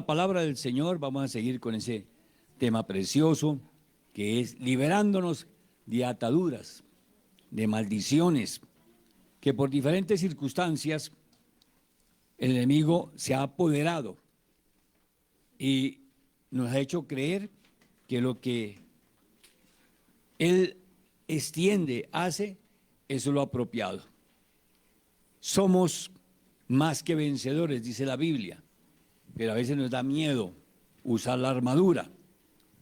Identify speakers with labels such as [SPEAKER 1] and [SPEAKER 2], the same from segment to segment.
[SPEAKER 1] La palabra del Señor, vamos a seguir con ese tema precioso que es liberándonos de ataduras, de maldiciones, que por diferentes circunstancias el enemigo se ha apoderado y nos ha hecho creer que lo que él extiende, hace, eso es lo apropiado. Somos más que vencedores, dice la Biblia, pero a veces nos da miedo usar la armadura,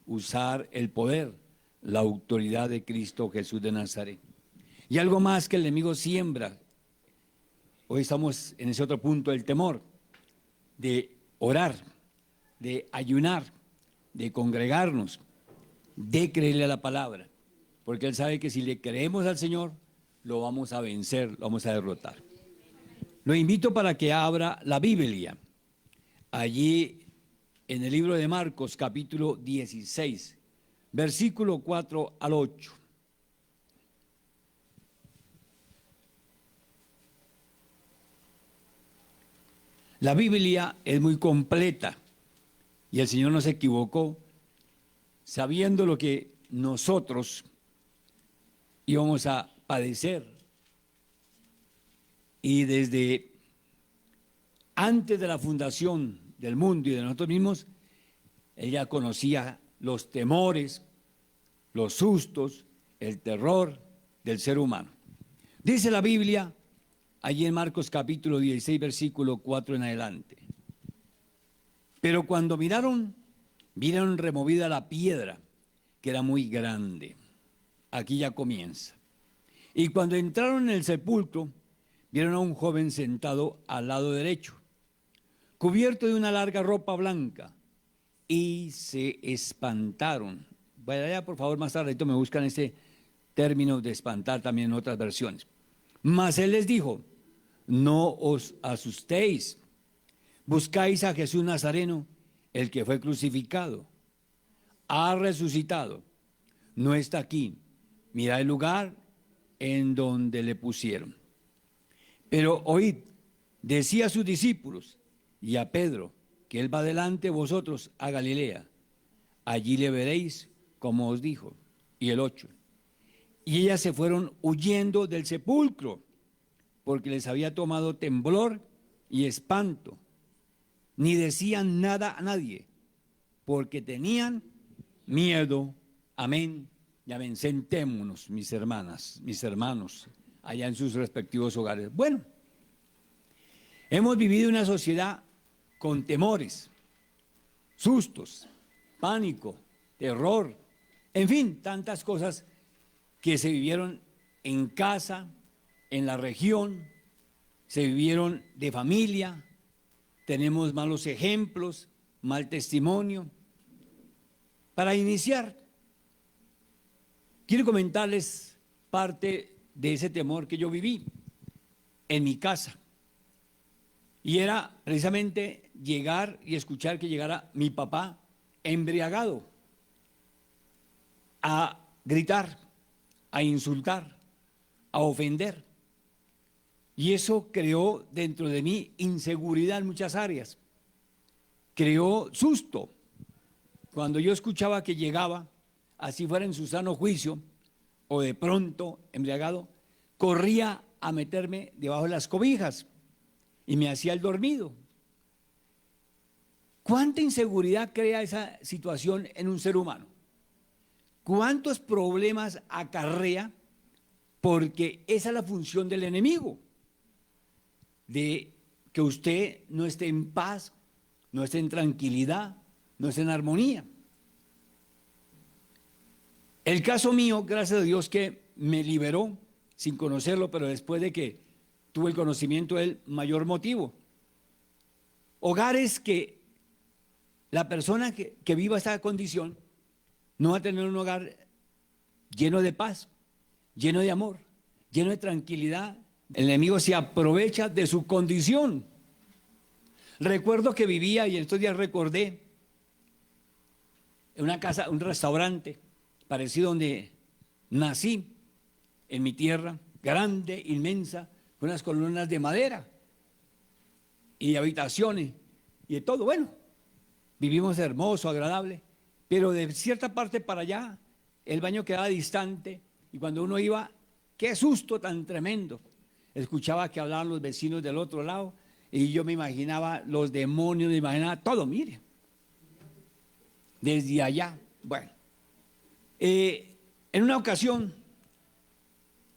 [SPEAKER 1] usar el poder, la autoridad de Cristo Jesús de Nazaret. Y algo más que el enemigo siembra. Hoy estamos en ese otro punto del temor, de orar, de ayunar, de congregarnos, de creerle a la palabra, porque Él sabe que si le creemos al Señor, lo vamos a vencer, lo vamos a derrotar. Lo invito para que abra la Biblia, allí en el libro de Marcos, capítulo 16, versículo 4 al 8. La Biblia es muy completa y el Señor no se equivocó sabiendo lo que nosotros íbamos a padecer. Y desde antes de la fundación del mundo y de nosotros mismos, ella conocía los temores, los sustos, el terror del ser humano. Dice la Biblia, allí en Marcos capítulo 16, versículo 4 en adelante. Pero cuando vieron removida la piedra, que era muy grande. Aquí ya comienza. Y cuando entraron en el sepulcro, vieron a un joven sentado al lado derecho, cubierto de una larga ropa blanca, y se espantaron. Vaya, por favor, más tarde me buscan ese término de espantar también en otras versiones. Mas él les dijo: no os asustéis, buscáis a Jesús Nazareno, el que fue crucificado. Ha resucitado, no está aquí. Mirad el lugar en donde le pusieron. Pero oíd, decía a sus discípulos y a Pedro, que él va delante de vosotros a Galilea. Allí le veréis como os dijo. Y el 8. Y ellas se fueron huyendo del sepulcro, porque les había tomado temblor y espanto. Ni decían nada a nadie, porque tenían miedo. Amén. Y amén. Sentémonos, mis hermanas, mis hermanos, allá en sus respectivos hogares. Bueno, hemos vivido una sociedad con temores, sustos, pánico, terror, en fin, tantas cosas que se vivieron en casa, en la región, se vivieron de familia, tenemos malos ejemplos, mal testimonio. Para iniciar, quiero comentarles parte de ese temor que yo viví en mi casa. Y era precisamente llegar y escuchar que llegara mi papá embriagado a gritar, a insultar, a ofender. Y eso creó dentro de mí inseguridad en muchas áreas. Creó susto. Cuando yo escuchaba que llegaba, así fuera en su sano juicio, o de pronto embriagado, corría a meterme debajo de las cobijas y me hacía el dormido. ¿Cuánta inseguridad crea esa situación en un ser humano? ¿Cuántos problemas acarrea? Porque esa es la función del enemigo, de que usted no esté en paz, no esté en tranquilidad, no esté en armonía. El caso mío, gracias a Dios que me liberó sin conocerlo, pero después de que tuve el conocimiento del mayor motivo. Hogares que la persona que viva esta condición no va a tener un hogar lleno de paz, lleno de amor, lleno de tranquilidad. El enemigo se aprovecha de su condición. Recuerdo que vivía, y en estos días recordé, en una casa, un restaurante parecido donde nací, en mi tierra, grande, inmensa, con unas columnas de madera y habitaciones y de todo. Bueno, vivimos hermoso, agradable, pero de cierta parte para allá, el baño quedaba distante y cuando uno iba, qué susto tan tremendo. Escuchaba que hablaban los vecinos del otro lado y yo me imaginaba los demonios, me imaginaba todo, mire, desde allá. Bueno, en una ocasión,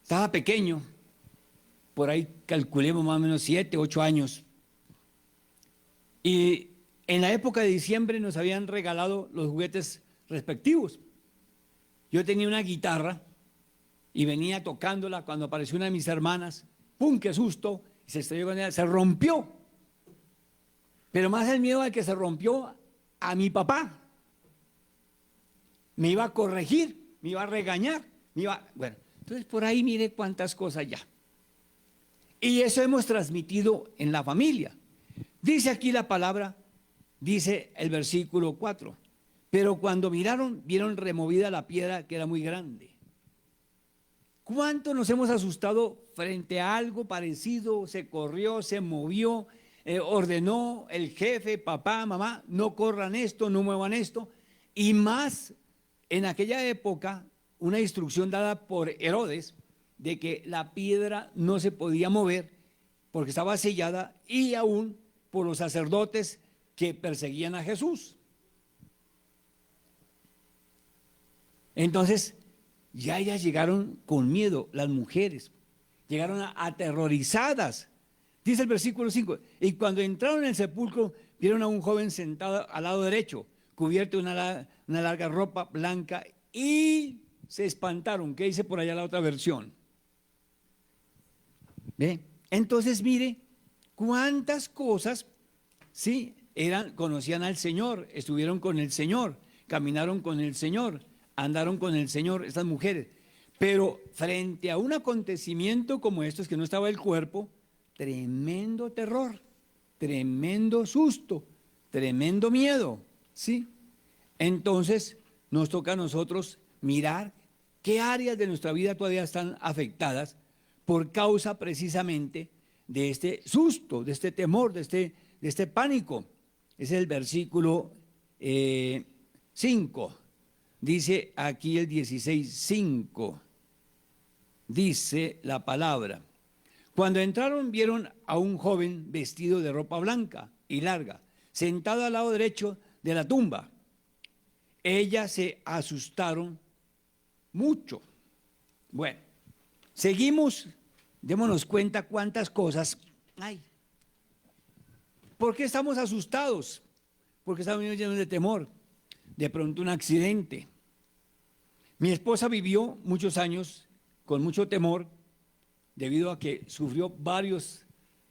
[SPEAKER 1] estaba pequeño, por ahí calculemos más o menos 7, 8 años, y en la época de diciembre nos habían regalado los juguetes respectivos. Yo tenía una guitarra y venía tocándola cuando apareció una de mis hermanas, ¡pum!, qué susto, y se estrelló con ella, se rompió. Pero más el miedo de que se rompió a mi papá. Me iba a corregir, me iba a regañar, bueno, entonces por ahí mire cuántas cosas ya. Y eso hemos transmitido en la familia. Dice aquí la palabra, dice el versículo 4, pero cuando miraron, vieron removida la piedra que era muy grande. ¿Cuánto nos hemos asustado frente a algo parecido? Se corrió, se movió, ordenó el jefe, papá, mamá, no corran esto, no muevan esto. Y más en aquella época, una instrucción dada por Herodes de que la piedra no se podía mover porque estaba sellada y aún por los sacerdotes que perseguían a Jesús. Entonces, ya ellas llegaron con miedo, las mujeres, llegaron aterrorizadas. Dice el versículo 5, y cuando entraron en el sepulcro, vieron a un joven sentado al lado derecho, cubierto de una larga ropa blanca, y se espantaron. ¿Qué dice por allá la otra versión? ¿Ve? Entonces mire cuántas cosas, sí, conocían al Señor, estuvieron con el Señor, caminaron con el Señor, andaron con el Señor, estas mujeres. Pero frente a un acontecimiento como estos, que no estaba el cuerpo, tremendo terror, tremendo susto, tremendo miedo, ¿sí? Entonces nos toca a nosotros mirar qué áreas de nuestra vida todavía están afectadas por causa precisamente de este susto, de este temor, de este pánico. Ese es el versículo 5. Dice aquí el 16:5. Dice la palabra. Cuando entraron vieron a un joven vestido de ropa blanca y larga, sentado al lado derecho de la tumba. Ellas se asustaron mucho. Bueno, seguimos, démonos cuenta cuántas cosas hay. ¿Por qué estamos asustados? Porque estamos llenos de temor. De pronto un accidente. Mi esposa vivió muchos años con mucho temor debido a que sufrió varios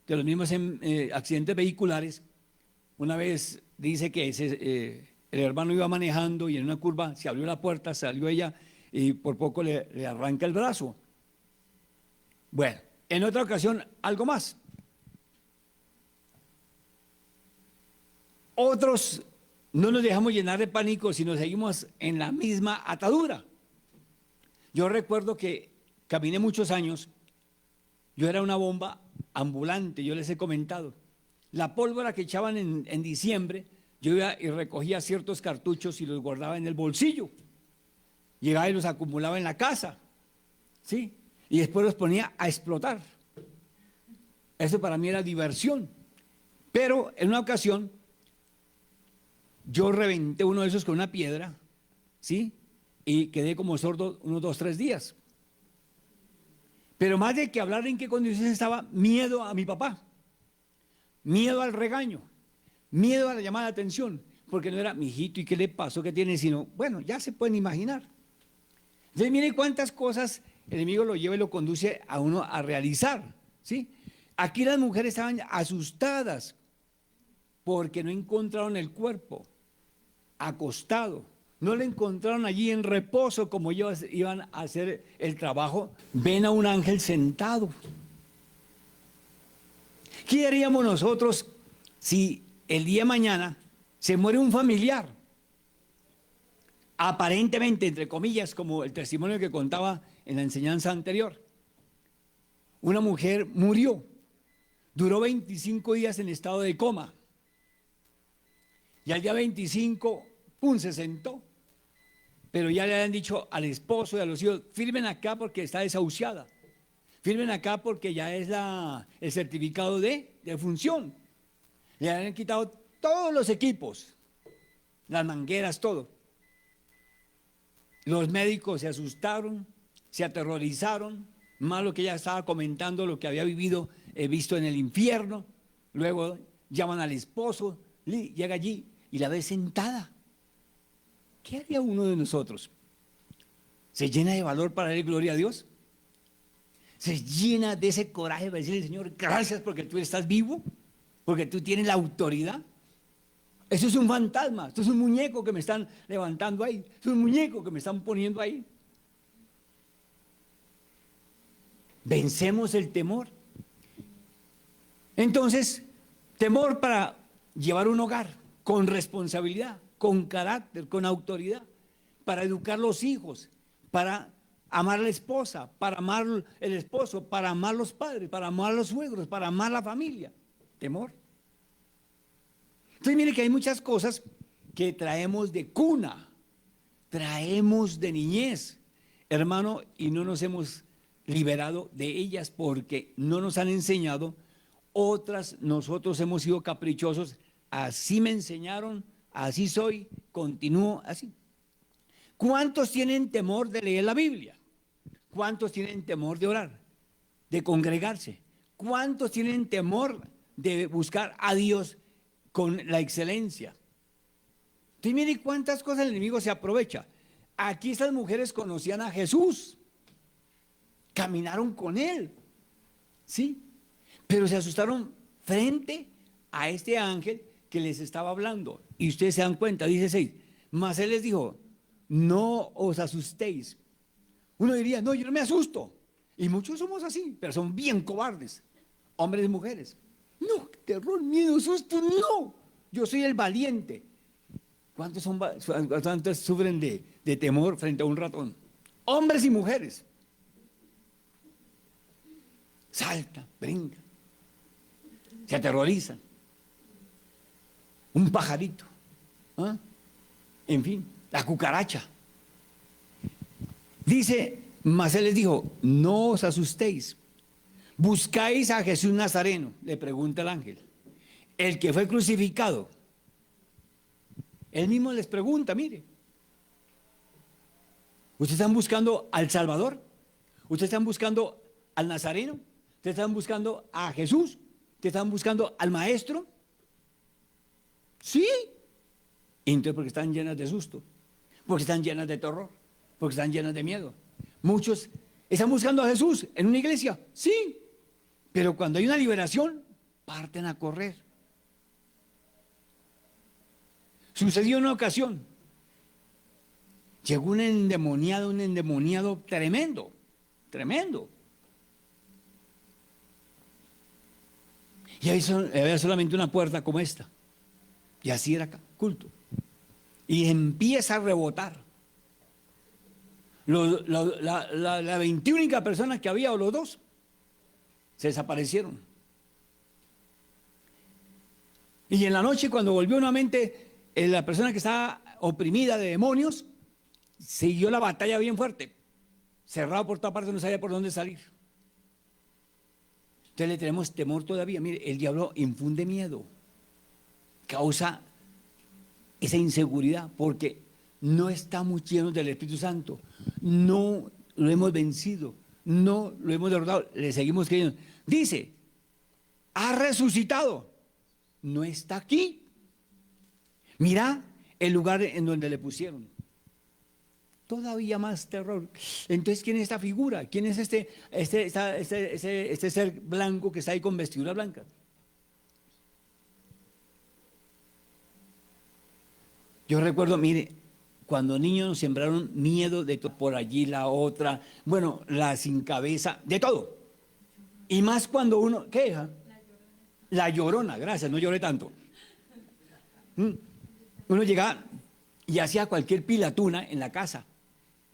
[SPEAKER 1] de los mismos accidentes vehiculares. Una vez dice que el hermano iba manejando y en una curva se abrió la puerta, salió ella y por poco le arranca el brazo. Bueno, en otra ocasión algo más. Otros no nos dejamos llenar de pánico, sino seguimos en la misma atadura. Yo recuerdo que caminé muchos años, yo era una bomba ambulante, yo les he comentado. La pólvora que echaban en diciembre, yo iba y recogía ciertos cartuchos y los guardaba en el bolsillo. Llegaba y los acumulaba en la casa, ¿sí? Y después los ponía a explotar. Eso para mí era diversión. Pero en una ocasión, yo reventé uno de esos con una piedra, ¿sí? Y quedé como sordo unos 2, 3 días. Pero más de que hablar en qué condiciones estaba, miedo a mi papá, miedo al regaño, miedo a la llamada de atención, porque no era, mijito, ¿y qué le pasó? ¿Qué tiene? Sino, bueno, ya se pueden imaginar. Entonces, mire cuántas cosas el enemigo lo lleva y lo conduce a uno a realizar, ¿sí? Aquí las mujeres estaban asustadas porque no encontraron el cuerpo acostado. No lo encontraron allí en reposo como ellos iban a hacer el trabajo. Ven a un ángel sentado. ¿Qué haríamos nosotros si el día de mañana se muere un familiar? Aparentemente, entre comillas, como el testimonio que contaba en la enseñanza anterior. Una mujer murió, duró 25 días en estado de coma. Y al día 25, ¡pum!, se sentó. Pero ya le habían dicho al esposo y a los hijos, firmen acá porque está desahuciada. Firmen acá porque ya es el certificado de función. Le habían quitado todos los equipos, las mangueras, todo. Los médicos se asustaron, se aterrorizaron, más lo que ella estaba comentando, lo que había visto en el infierno. Luego llaman al esposo, llega allí y la ve sentada. ¿Qué haría uno de nosotros? ¿Se llena de valor para darle gloria a Dios? ¿Se llena de ese coraje para decirle, Señor, gracias porque tú estás vivo? Porque tú tienes la autoridad. Eso es un fantasma, esto es un muñeco que me están levantando ahí, es un muñeco que me están poniendo ahí. Vencemos el temor. Entonces, temor para llevar un hogar con responsabilidad, con carácter, con autoridad, para educar los hijos, para amar a la esposa, para amar el esposo, para amar los padres, para amar los suegros, para amar la familia. Temor. Entonces mire que hay muchas cosas que traemos de cuna, traemos de niñez, hermano, y no nos hemos liberado de ellas porque no nos han enseñado. Otras, nosotros hemos sido caprichosos, así me enseñaron, así soy, continúo así. ¿Cuántos tienen temor de leer la Biblia? ¿Cuántos tienen temor de orar, de congregarse? ¿Cuántos tienen temor de buscar a Dios con la excelencia? Entonces mire cuántas cosas el enemigo se aprovecha. Aquí estas mujeres conocían a Jesús, caminaron con él, ¿sí? Pero se asustaron frente a este ángel que les estaba hablando. Y ustedes se dan cuenta, dice 6, mas él les dijo, no os asustéis. Uno diría, no, yo no me asusto. Y muchos somos así, pero son bien cobardes, hombres y mujeres. No, terror, miedo, susto, no. Yo soy el valiente. ¿Cuántos sufren de temor frente a un ratón? Hombres y mujeres. Saltan, brincan, se aterrorizan. Un pajarito, ¿ah? En fin, la cucaracha. Dice, mas él les dijo, no os asustéis. ¿Buscáis a Jesús Nazareno?, le pregunta el ángel, el que fue crucificado. Él mismo les pregunta, mire, ¿ustedes están buscando al Salvador? ¿Ustedes están buscando al Nazareno? ¿Ustedes están buscando a Jesús? ¿Ustedes están buscando al Maestro? Sí. Entonces, porque están llenas de susto, porque están llenas de terror, porque están llenas de miedo. Muchos están buscando a Jesús en una iglesia, sí, pero cuando hay una liberación, parten a correr. Sucedió en una ocasión, llegó un endemoniado tremendo, tremendo. Y había solamente una puerta como esta, y así era culto. Y empieza a rebotar. La 21 persona que había, o los dos, se desaparecieron. Y en la noche, cuando volvió nuevamente la persona que estaba oprimida de demonios, siguió la batalla bien fuerte, cerrado por toda parte, no sabía por dónde salir. Entonces le tenemos temor todavía. Mire, el diablo infunde miedo, causa esa inseguridad, porque no estamos llenos del Espíritu Santo, no lo hemos vencido, no lo hemos derrotado, le seguimos creyendo. Dice, ha resucitado, no está aquí. Mira el lugar en donde le pusieron. Todavía más terror. Entonces, ¿quién es esta figura? ¿Quién es este ser blanco que está ahí con vestidura blanca? Yo recuerdo, mire, cuando niños nos sembraron miedo de por allí la otra, bueno, la sin cabeza, de todo. Y más cuando uno, ¿qué hija? La Llorona, gracias, no lloré tanto. Uno llegaba y hacía cualquier pilatuna en la casa.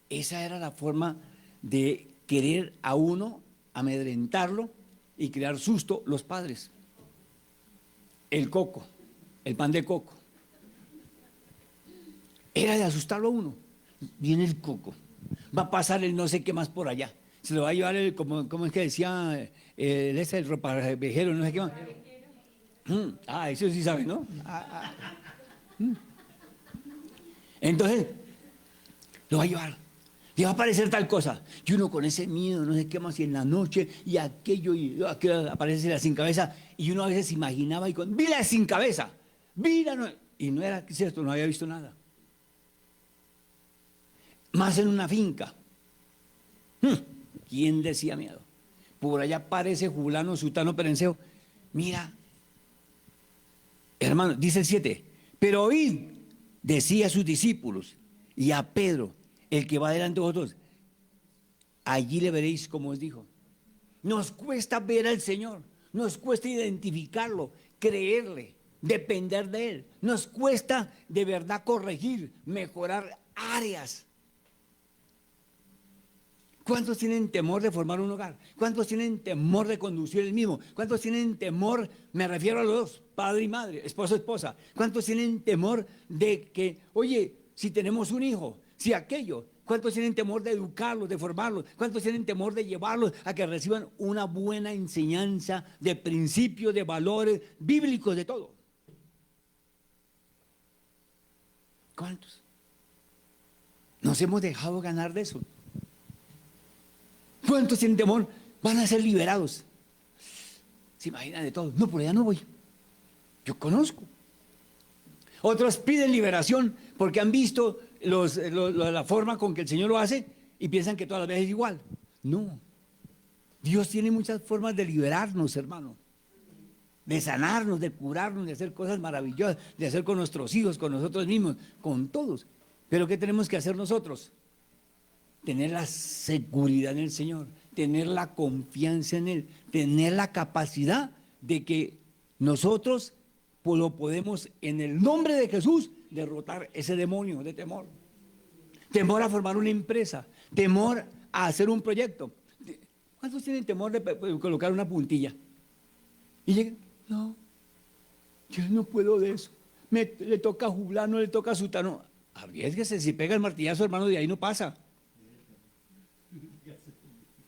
[SPEAKER 1] Esa era la forma de querer a uno, amedrentarlo y crear susto los padres. El coco, el pan de coco. Era de asustarlo a uno. Viene el coco, va a pasar el no sé qué más por allá. Se lo va a llevar el, como es que decía, el ropavejero, no sé qué más. Eso sí sabe, ¿no? Entonces, lo va a llevar. Y va a aparecer tal cosa. Y uno con ese miedo, no sé qué más, y en la noche, y aquello aparece la sin cabeza. Y uno a veces imaginaba y con, vi la sin cabeza, y no era cierto, no había visto nada. Más en una finca. ¿Quién decía miedo? Por allá aparece Julano, Sutano, Perenceo. Mira, hermano, dice el 7, pero oíd, decía a sus discípulos y a Pedro, el que va delante de vosotros, allí le veréis como os dijo. Nos cuesta ver al Señor, nos cuesta identificarlo, creerle, depender de Él. Nos cuesta de verdad corregir, mejorar áreas. ¿Cuántos tienen temor de formar un hogar? ¿Cuántos tienen temor de conducir el mismo? ¿Cuántos tienen temor, me refiero a los dos, padre y madre, esposo y esposa? ¿Cuántos tienen temor de que, oye, si tenemos un hijo, si aquello? ¿Cuántos tienen temor de educarlos, de formarlos? ¿Cuántos tienen temor de llevarlos a que reciban una buena enseñanza de principios, de valores bíblicos, de todo? ¿Cuántos? Nos hemos dejado ganar de eso. ¿Cuántos tienen temor? Van a ser liberados. Se imaginan de todo. No, por allá no voy. Yo conozco. Otros piden liberación porque han visto la forma con que el Señor lo hace y piensan que todas las veces es igual. No. Dios tiene muchas formas de liberarnos, hermano. De sanarnos, de curarnos, de hacer cosas maravillosas, de hacer con nuestros hijos, con nosotros mismos, con todos. Pero ¿qué tenemos que hacer nosotros? Tener la seguridad en el Señor, tener la confianza en Él, tener la capacidad de que nosotros lo podemos, en el nombre de Jesús, derrotar ese demonio de temor. Temor a formar una empresa, temor a hacer un proyecto. ¿Cuántos tienen temor de colocar una puntilla? Y llegan, no, yo no puedo de eso. Le toca a Julano, le toca a Sutano. Arriésguese, si pega el martillazo, hermano, de ahí no pasa.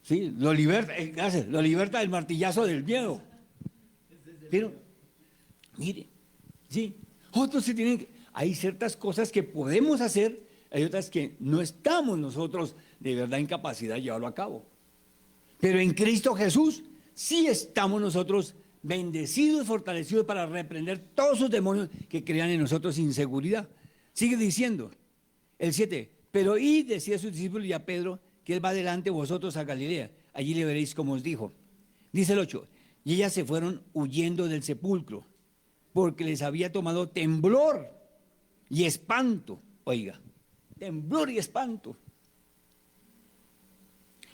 [SPEAKER 1] Sí, lo liberta del martillazo del miedo. Pero, mire, sí, otros sí tienen, hay ciertas cosas que podemos hacer, hay otras que no estamos nosotros de verdad en capacidad de llevarlo a cabo. Pero en Cristo Jesús sí estamos nosotros bendecidos y fortalecidos para reprender todos esos demonios que crean en nosotros inseguridad. Sigue diciendo, el 7, pero id, decía a sus discípulos y a Pedro, que Él va delante de vosotros a Galilea, allí le veréis como os dijo. Dice el 8, y ellas se fueron huyendo del sepulcro, porque les había tomado temblor y espanto. Oiga, temblor y espanto.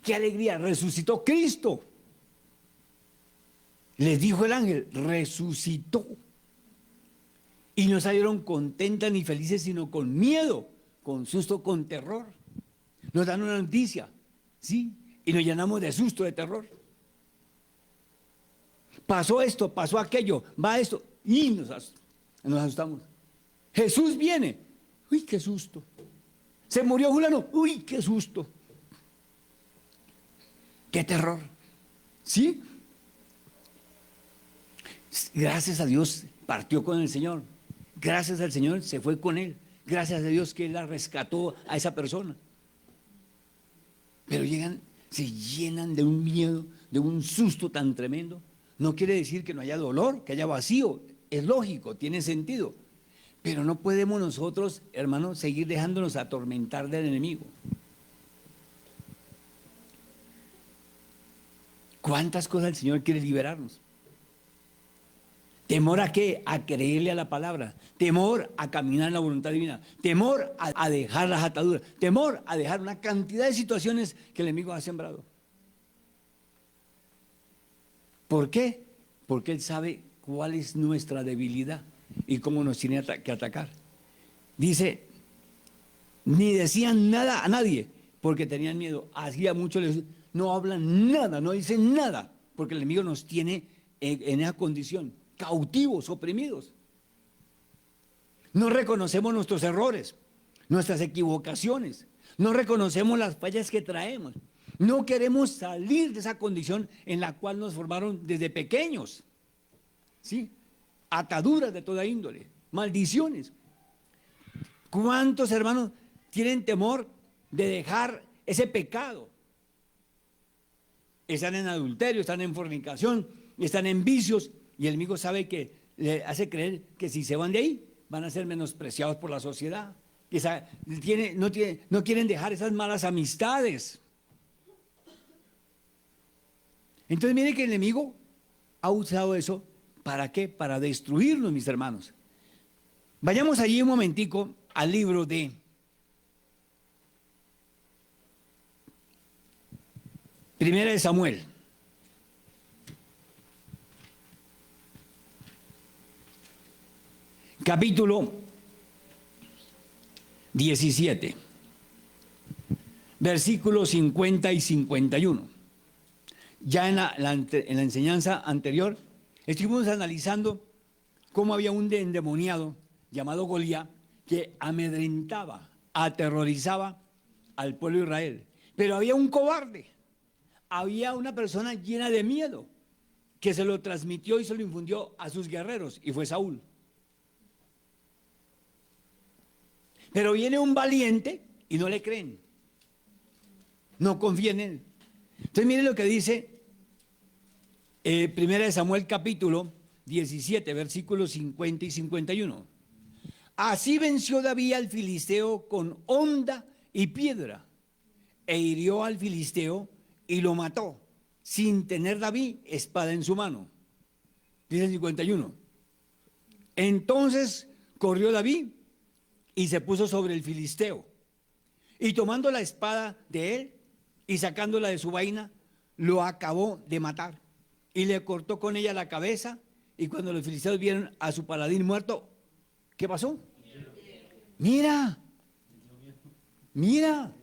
[SPEAKER 1] ¡Qué alegría! Resucitó Cristo. Les dijo el ángel, resucitó. Y no salieron contentas ni felices, sino con miedo, con susto, con terror. Nos dan una noticia, ¿sí? Y nos llenamos de susto, de terror. Pasó esto, pasó aquello, va esto, y nos asustamos. Jesús viene, uy, qué susto. Se murió Julano, uy, qué susto. Qué terror, ¿sí? Gracias a Dios partió con el Señor. Gracias al Señor se fue con Él. Gracias a Dios que Él la rescató a esa persona. Pero se llenan de un miedo, de un susto tan tremendo. No quiere decir que no haya dolor, que haya vacío. Es lógico, tiene sentido. Pero no podemos nosotros, hermanos, seguir dejándonos atormentar del enemigo. ¿Cuántas cosas el Señor quiere liberarnos? ¿Temor a qué? A creerle a la palabra. Temor a caminar en la voluntad divina. Temor a dejar las ataduras. Temor a dejar una cantidad de situaciones que el enemigo ha sembrado. ¿Por qué? Porque Él sabe cuál es nuestra debilidad y cómo nos tiene que atacar. Dice, ni decían nada a nadie porque tenían miedo. Hacía mucho les no hablan nada, no dicen nada, porque el enemigo nos tiene en esa condición. Cautivos, oprimidos. No reconocemos nuestros errores, nuestras equivocaciones, no reconocemos las fallas que traemos, no queremos salir de esa condición en la cual nos formaron desde pequeños, ¿sí? Ataduras de toda índole, maldiciones. ¿Cuántos hermanos tienen temor de dejar ese pecado? Están en adulterio, están en fornicación, están en vicios, y el enemigo sabe que le hace creer que si se van de ahí van a ser menospreciados por la sociedad. No quieren dejar esas malas amistades. Entonces mire que el enemigo ha usado eso. ¿Para qué? Para destruirnos, mis hermanos. Vayamos allí un momentico al libro de Primera de Samuel. Capítulo 17, versículos 50 y 51. Ya en la enseñanza anterior estuvimos analizando cómo había un endemoniado llamado Goliat que amedrentaba, aterrorizaba al pueblo de Israel. Pero había un cobarde, había una persona llena de miedo que se lo transmitió y se lo infundió a sus guerreros, y fue Saúl. Pero viene un valiente y no le creen, no confían en él. Entonces miren lo que dice Primera de Samuel capítulo 17, versículos 50 y 51. Así venció David al filisteo con honda y piedra, e hirió al filisteo y lo mató, sin tener David espada en su mano. Dice el 51. Entonces corrió David y se puso sobre el filisteo, y tomando la espada de él y sacándola de su vaina, lo acabó de matar, y le cortó con ella la cabeza. Y cuando los filisteos vieron a su paladín muerto, ¿qué pasó? Mira, mira.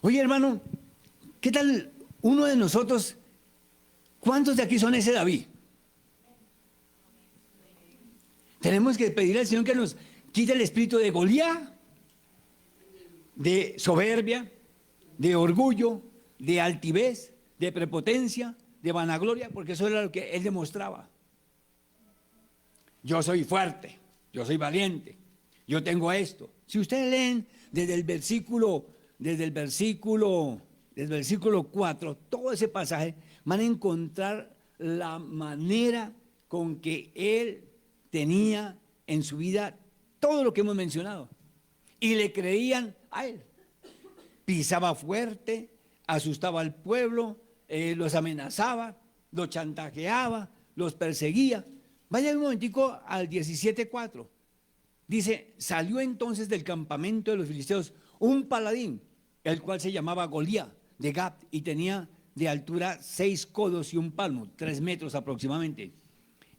[SPEAKER 1] Oye, hermano, ¿qué tal uno de nosotros? ¿Cuántos de aquí son ese David? Tenemos que pedirle al Señor que nos quite el espíritu de Goliat, de soberbia, de orgullo, de altivez, de prepotencia, de vanagloria, porque eso era lo que él demostraba. Yo soy fuerte, yo soy valiente, yo tengo esto. Si ustedes leen desde el versículo 4, todo ese pasaje, van a encontrar la manera con que él tenía en su vida todo lo que hemos mencionado, y le creían a él. Pisaba fuerte, asustaba al pueblo, los amenazaba, los chantajeaba, los perseguía. Vaya un momentico al 17:4. Dice: salió entonces del campamento de los filisteos un paladín, el cual se llamaba Goliat de Gat, y tenía de altura 6 codos y un palmo, 3 metros aproximadamente.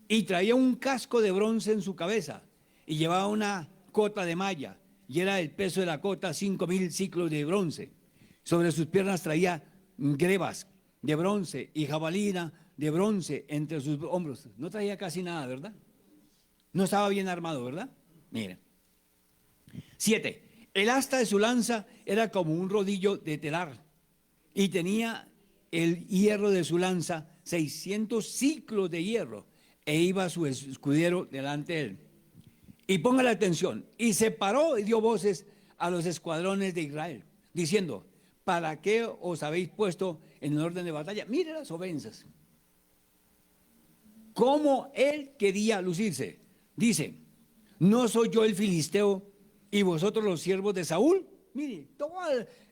[SPEAKER 1] Y traía un casco de bronce en su cabeza, y llevaba una cota de malla, y era el peso de la cota 5,000 ciclos de bronce. Sobre sus piernas traía grebas de bronce y jabalina de bronce entre sus hombros. No traía casi nada, ¿verdad? No estaba bien armado, ¿verdad? Miren. 7. El asta de su lanza era como un rodillo de telar, y tenía el hierro de su lanza 600 ciclos de hierro, e iba su escudero delante de él. Y ponga la atención, y se paró y dio voces a los escuadrones de Israel, diciendo: ¿para qué os habéis puesto en el orden de batalla? Mire las ofensas. Cómo él quería lucirse. Dice: ¿no soy yo el filisteo y vosotros los siervos de Saúl? Mire, todo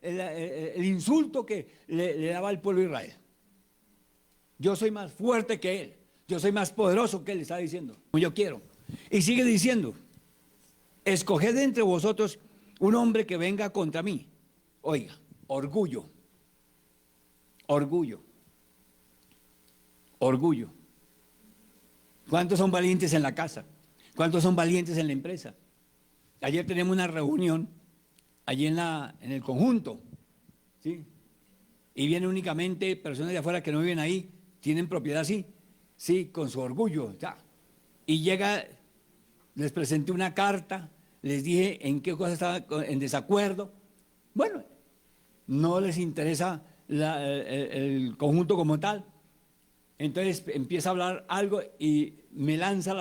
[SPEAKER 1] el insulto que le daba al pueblo de Israel. Yo soy más fuerte que él, yo soy más poderoso que él, está diciendo, como yo quiero. Y sigue diciendo: escoged entre vosotros un hombre que venga contra mí. Oiga, orgullo, orgullo, orgullo. ¿Cuántos son valientes en la casa? ¿Cuántos son valientes en la empresa? Ayer tenemos una reunión allí en el conjunto, ¿sí? Y vienen únicamente personas de afuera que no viven ahí, tienen propiedad así, sí, con su orgullo, ya. Y llega les presenté una carta, les dije en qué cosas estaba en desacuerdo. Bueno, no les interesa el conjunto como tal. Entonces empieza a hablar algo y me lanza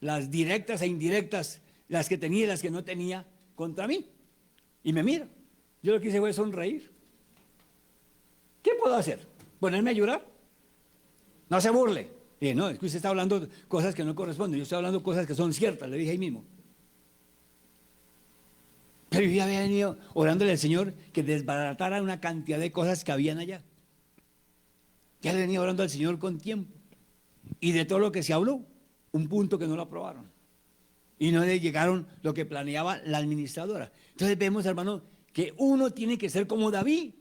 [SPEAKER 1] las directas e indirectas, las que tenía y las que no tenía, contra mí. Y me mira. Yo lo que hice fue sonreír. ¿Qué puedo hacer? ¿Ponerme a llorar? No se burle. Dije, no, es que usted está hablando cosas que no corresponden. Yo estoy hablando cosas que son ciertas, le dije ahí mismo. Pero yo ya había venido orándole al Señor que desbaratara una cantidad de cosas que habían allá. Ya le venía orando al Señor con tiempo. Y de todo lo que se habló, un punto que no lo aprobaron. Y no le llegaron lo que planeaba la administradora. Entonces vemos, hermano, que uno tiene que ser como David.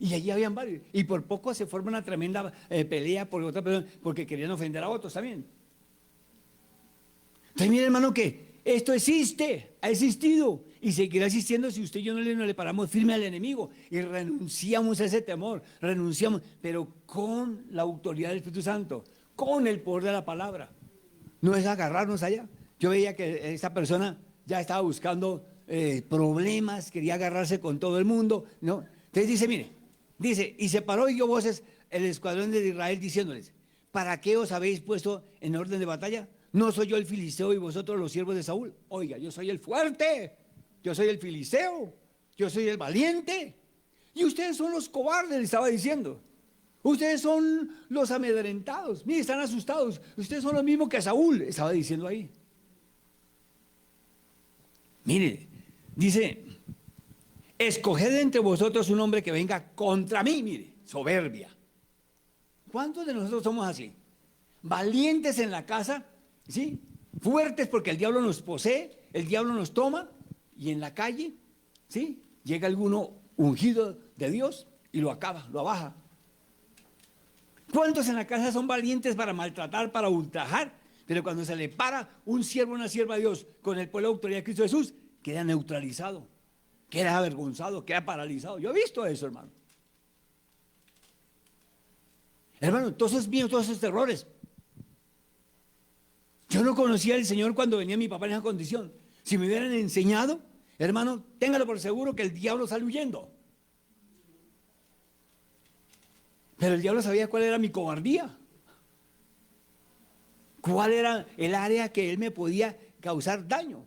[SPEAKER 1] Y allí habían varios. Y por poco se forma una tremenda pelea por otra persona, porque querían ofender a otros también. Entonces mire, hermano, que esto existe, ha existido y seguirá existiendo si usted y yo no le paramos firme al enemigo y renunciamos a ese temor, renunciamos, pero con la autoridad del Espíritu Santo, con el poder de la palabra. No es agarrarnos allá. Yo veía que esta persona ya estaba buscando problemas, quería agarrarse con todo el mundo, ¿no? Entonces dice, mire, dice, y se paró y dio voces el escuadrón de Israel diciéndoles, ¿para qué os habéis puesto en orden de batalla? ¿No soy yo el filisteo y vosotros los siervos de Saúl? Oiga, yo soy el fuerte, yo soy el filisteo, yo soy el valiente. Y ustedes son los cobardes, le estaba diciendo. Ustedes son los amedrentados. Mire, están asustados. Ustedes son lo mismo que Saúl, estaba diciendo ahí. Mire, dice, escoged entre vosotros un hombre que venga contra mí. Mire, soberbia. ¿Cuántos de nosotros somos así? Valientes en la casa, ¿sí? Fuertes porque el diablo nos posee, el diablo nos toma, y en la calle, ¿sí? Llega alguno ungido de Dios y lo acaba, lo abaja. ¿Cuántos en la casa son valientes para maltratar, para ultrajar? Pero cuando se le para un siervo o una sierva de Dios con el pueblo de autoridad de Cristo Jesús, queda neutralizado, queda avergonzado, queda paralizado. Yo he visto eso, hermano. Hermano, todos esos míos, todos esos terrores. Yo no conocía al Señor cuando venía mi papá en esa condición. Si me hubieran enseñado, hermano, téngalo por seguro que el diablo sale huyendo. Pero el diablo sabía cuál era mi cobardía. Cuál era el área que él me podía causar daño.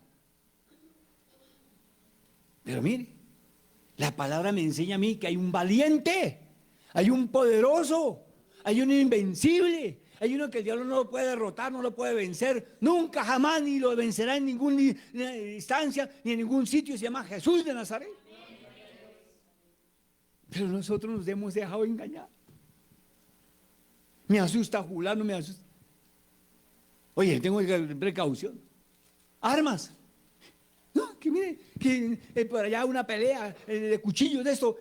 [SPEAKER 1] Pero mire, la palabra me enseña a mí que hay un valiente, hay un poderoso, hay un invencible, hay uno que el diablo no lo puede derrotar, no lo puede vencer, nunca jamás ni lo vencerá en ninguna instancia, ni en ningún sitio. Se llama Jesús de Nazaret. Pero nosotros nos hemos dejado engañar. Me asusta fulano, me asusta. Oye, tengo precaución. Armas. No, que mire, que por allá una pelea de cuchillos de esto.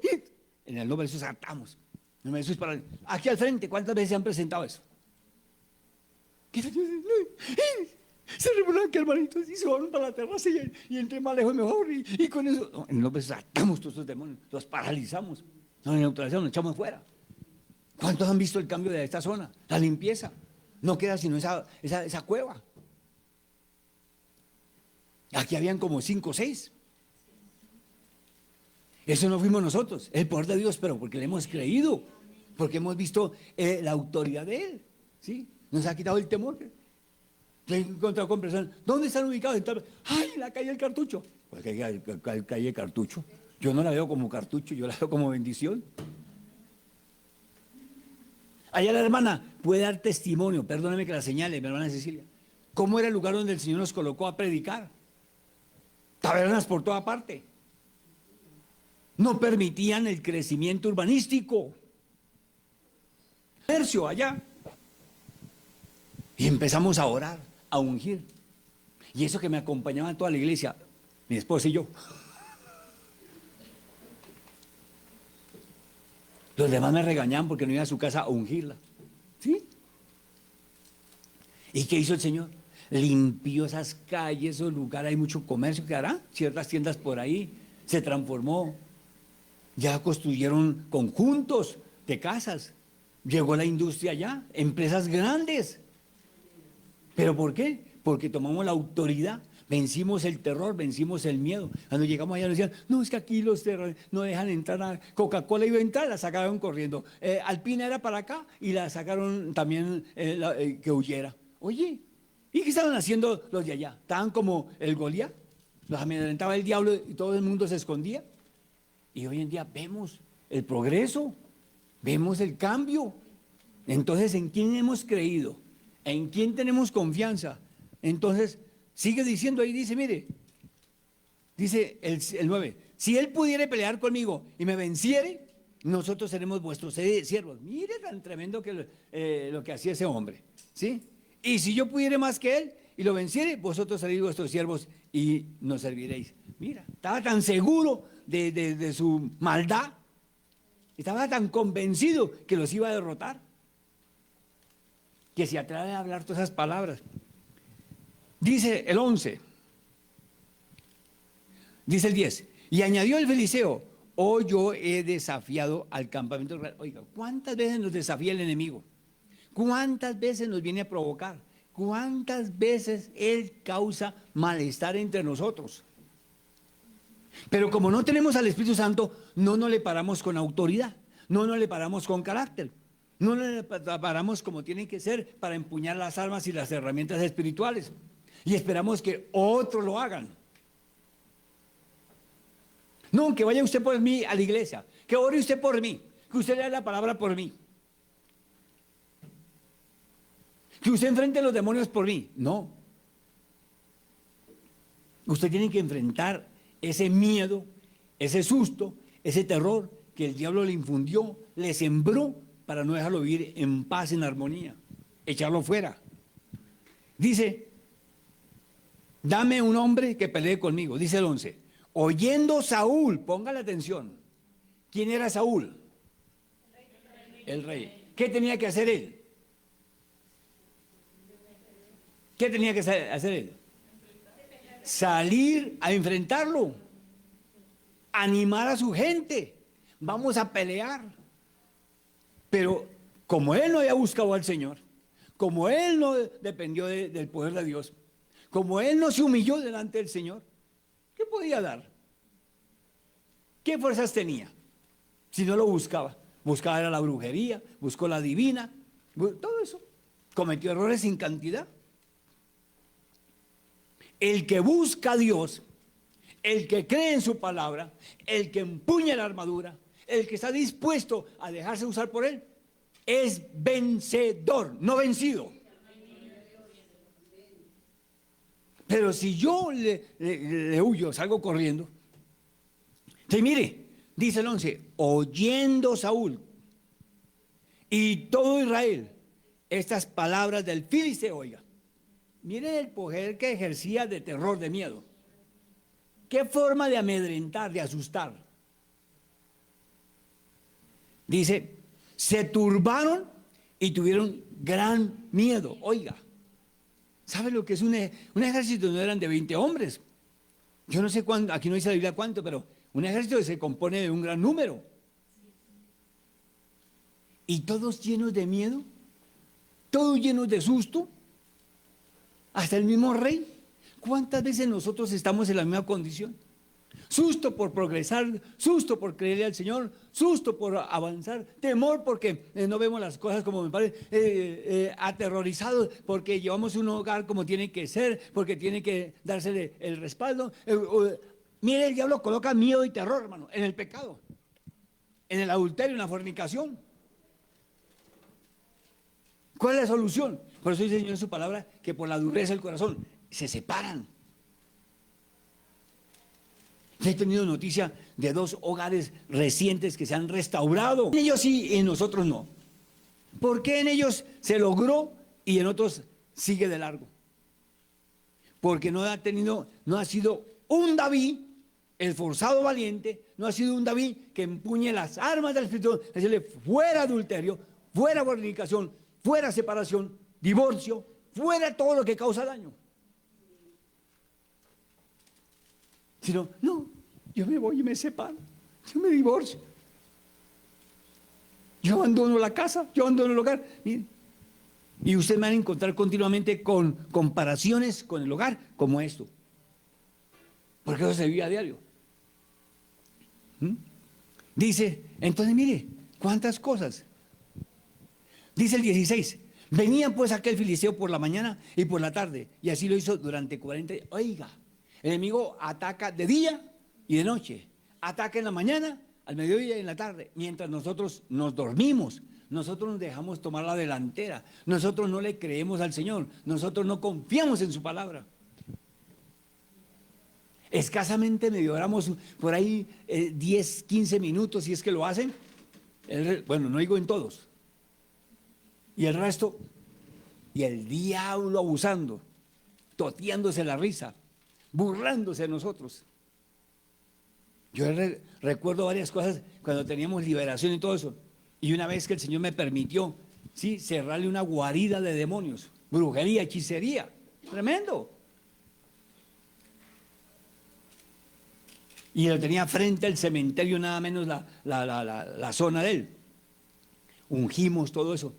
[SPEAKER 1] En el nombre de Jesús atamos. En el nombre de Jesús para aquí al frente, ¿cuántas veces se han presentado eso? Se revuelven que hermanitos y se van para la terraza y entre más lejos mejor. Y con eso, no, en el nombre de Jesús atamos todos estos demonios, los paralizamos, nos neutralizamos, nos echamos fuera. ¿Cuántos han visto el cambio de esta zona? La limpieza. No queda sino esa cueva. Aquí habían como 5 o 6. Eso no fuimos nosotros, es el poder de Dios, pero porque le hemos creído, porque hemos visto la autoridad de Él, ¿sí? Nos ha quitado el temor. Yo he encontrado con personas, ¿dónde están ubicados? ¡Ay, la calle del Cartucho! Pues calle del Cartucho. Yo no la veo como cartucho, yo la veo como bendición. Allá la hermana puede dar testimonio, perdóname que la señale, mi hermana Cecilia. ¿Cómo era el lugar donde el Señor nos colocó a predicar? Tabernas por toda parte. No permitían el crecimiento urbanístico. Comercio allá. Y empezamos a orar, a ungir. Y eso que me acompañaba toda la iglesia, mi esposa y yo. Los demás me regañaban porque no iba a su casa a ungirla. ¿Sí? ¿Y qué hizo el Señor? Limpió esas calles, esos lugares, hay mucho comercio que hará, ciertas tiendas por ahí, se transformó. Ya construyeron conjuntos de casas, llegó la industria allá, empresas grandes. ¿Pero por qué? Porque tomamos la autoridad, vencimos el terror, vencimos el miedo. Cuando llegamos allá nos decían, no, es que aquí los no dejan entrar a Coca-Cola, iba a entrar, la sacaron corriendo. Alpina era para acá y la sacaron también que huyera. Oye, ¿y qué estaban haciendo los de allá? Estaban como el Goliat, los amedrentaba el diablo y todo el mundo se escondía. Y hoy en día vemos el progreso, vemos el cambio. Entonces, ¿en quién hemos creído? ¿En quién tenemos confianza? Entonces, sigue diciendo ahí, dice, mire, dice el 9, si él pudiera pelear conmigo y me venciere, nosotros seremos vuestros siervos. Mire tan tremendo que lo que hacía ese hombre, ¿sí? Y si yo pudiera más que él y lo venciere, vosotros seréis vuestros siervos y nos serviréis. Mira, estaba tan seguro de su maldad, estaba tan convencido que los iba a derrotar, que se atreve a hablar todas esas palabras. Dice el 11, dice el 10, y añadió el Filiseo, hoy yo he desafiado al campamento real. Oiga, ¿cuántas veces nos desafía el enemigo? ¿Cuántas veces nos viene a provocar? ¿Cuántas veces él causa malestar entre nosotros? Pero como no tenemos al Espíritu Santo, no nos le paramos con autoridad, no nos le paramos con carácter, no nos le paramos como tienen que ser para empuñar las armas y las herramientas espirituales. Y esperamos que otros lo hagan. No, que vaya usted por mí a la iglesia, que ore usted por mí, que usted lea la palabra por mí, que usted enfrente a los demonios por mí. No. Usted tiene que enfrentar ese miedo, ese susto, ese terror que el diablo le infundió, le sembró para no dejarlo vivir en paz, en armonía, echarlo fuera. Dice, dame un hombre que pelee conmigo, dice el 11. Oyendo Saúl, póngale atención, ¿quién era Saúl? El rey. ¿Qué tenía que hacer él? ¿Qué tenía que hacer él? Salir a enfrentarlo, animar a su gente, vamos a pelear. Pero como él no había buscado al Señor, como él no dependió del poder de Dios, como él no se humilló delante del Señor, ¿qué podía dar? ¿Qué fuerzas tenía? Si no lo buscaba. Buscaba era la brujería, buscó la divina, todo eso. Cometió errores sin cantidad. El que busca a Dios, el que cree en su palabra, el que empuña la armadura, el que está dispuesto a dejarse usar por él, es vencedor, no vencido. Pero si yo le huyo, salgo corriendo. Sí, mire, dice el 11, oyendo Saúl y todo Israel estas palabras del filisteo, oiga, miren el poder que ejercía de terror, de miedo. ¿Qué forma de amedrentar, de asustar? Dice, se turbaron y tuvieron gran miedo. Oiga, ¿sabe lo que es un ejército? No eran de 20 hombres. Yo no sé cuánto, aquí no dice la Biblia cuánto, pero un ejército que se compone de un gran número. Y todos llenos de miedo, todos llenos de susto. Hasta el mismo rey. ¿Cuántas veces nosotros estamos en la misma condición? Susto por progresar, susto por creerle al Señor, susto por avanzar, temor porque no vemos las cosas como me parece, aterrorizados porque llevamos un hogar como tiene que ser, porque tiene que darse el respaldo. Mire, el diablo coloca miedo y terror, hermano, en el pecado, en el adulterio, en la fornicación. ¿Cuál es la solución? Por eso dice el Señor en su palabra que por la dureza del corazón se separan. He tenido noticia de 2 hogares recientes que se han restaurado. En ellos sí y en nosotros no. ¿Por qué en ellos se logró y en otros sigue de largo? Porque no ha sido un David esforzado, valiente, no ha sido un David que empuñe las armas del Espíritu, decirle fuera adulterio, fuera fornicación, fuera separación, divorcio, fuera todo lo que causa daño. Sino, no, yo me voy y me separo, yo me divorcio, yo abandono la casa, yo abandono el hogar. Miren, Y ustedes van a encontrar continuamente con comparaciones con el hogar como esto. Porque eso se vive a diario. ¿Mm? Dice, entonces mire, ¿cuántas cosas? Dice el 16, venía pues aquel filisteo por la mañana y por la tarde, y así lo hizo durante 40 días. Oiga, el enemigo ataca de día y de noche, ataca en la mañana, al mediodía y en la tarde, mientras nosotros nos dormimos, nosotros nos dejamos tomar la delantera, nosotros no le creemos al Señor, nosotros no confiamos en su palabra. Escasamente medio oramos por ahí 10, 15 minutos, si es que lo hacen. Bueno, no digo en todos. Y el resto, y el diablo abusando, toteándose la risa, burlándose de nosotros. Yo recuerdo varias cosas cuando teníamos liberación y todo eso. Y una vez que el Señor me permitió, sí, cerrarle una guarida de demonios, brujería, hechicería, tremendo. Y lo tenía frente al cementerio, nada menos la zona de él. Ungimos todo eso.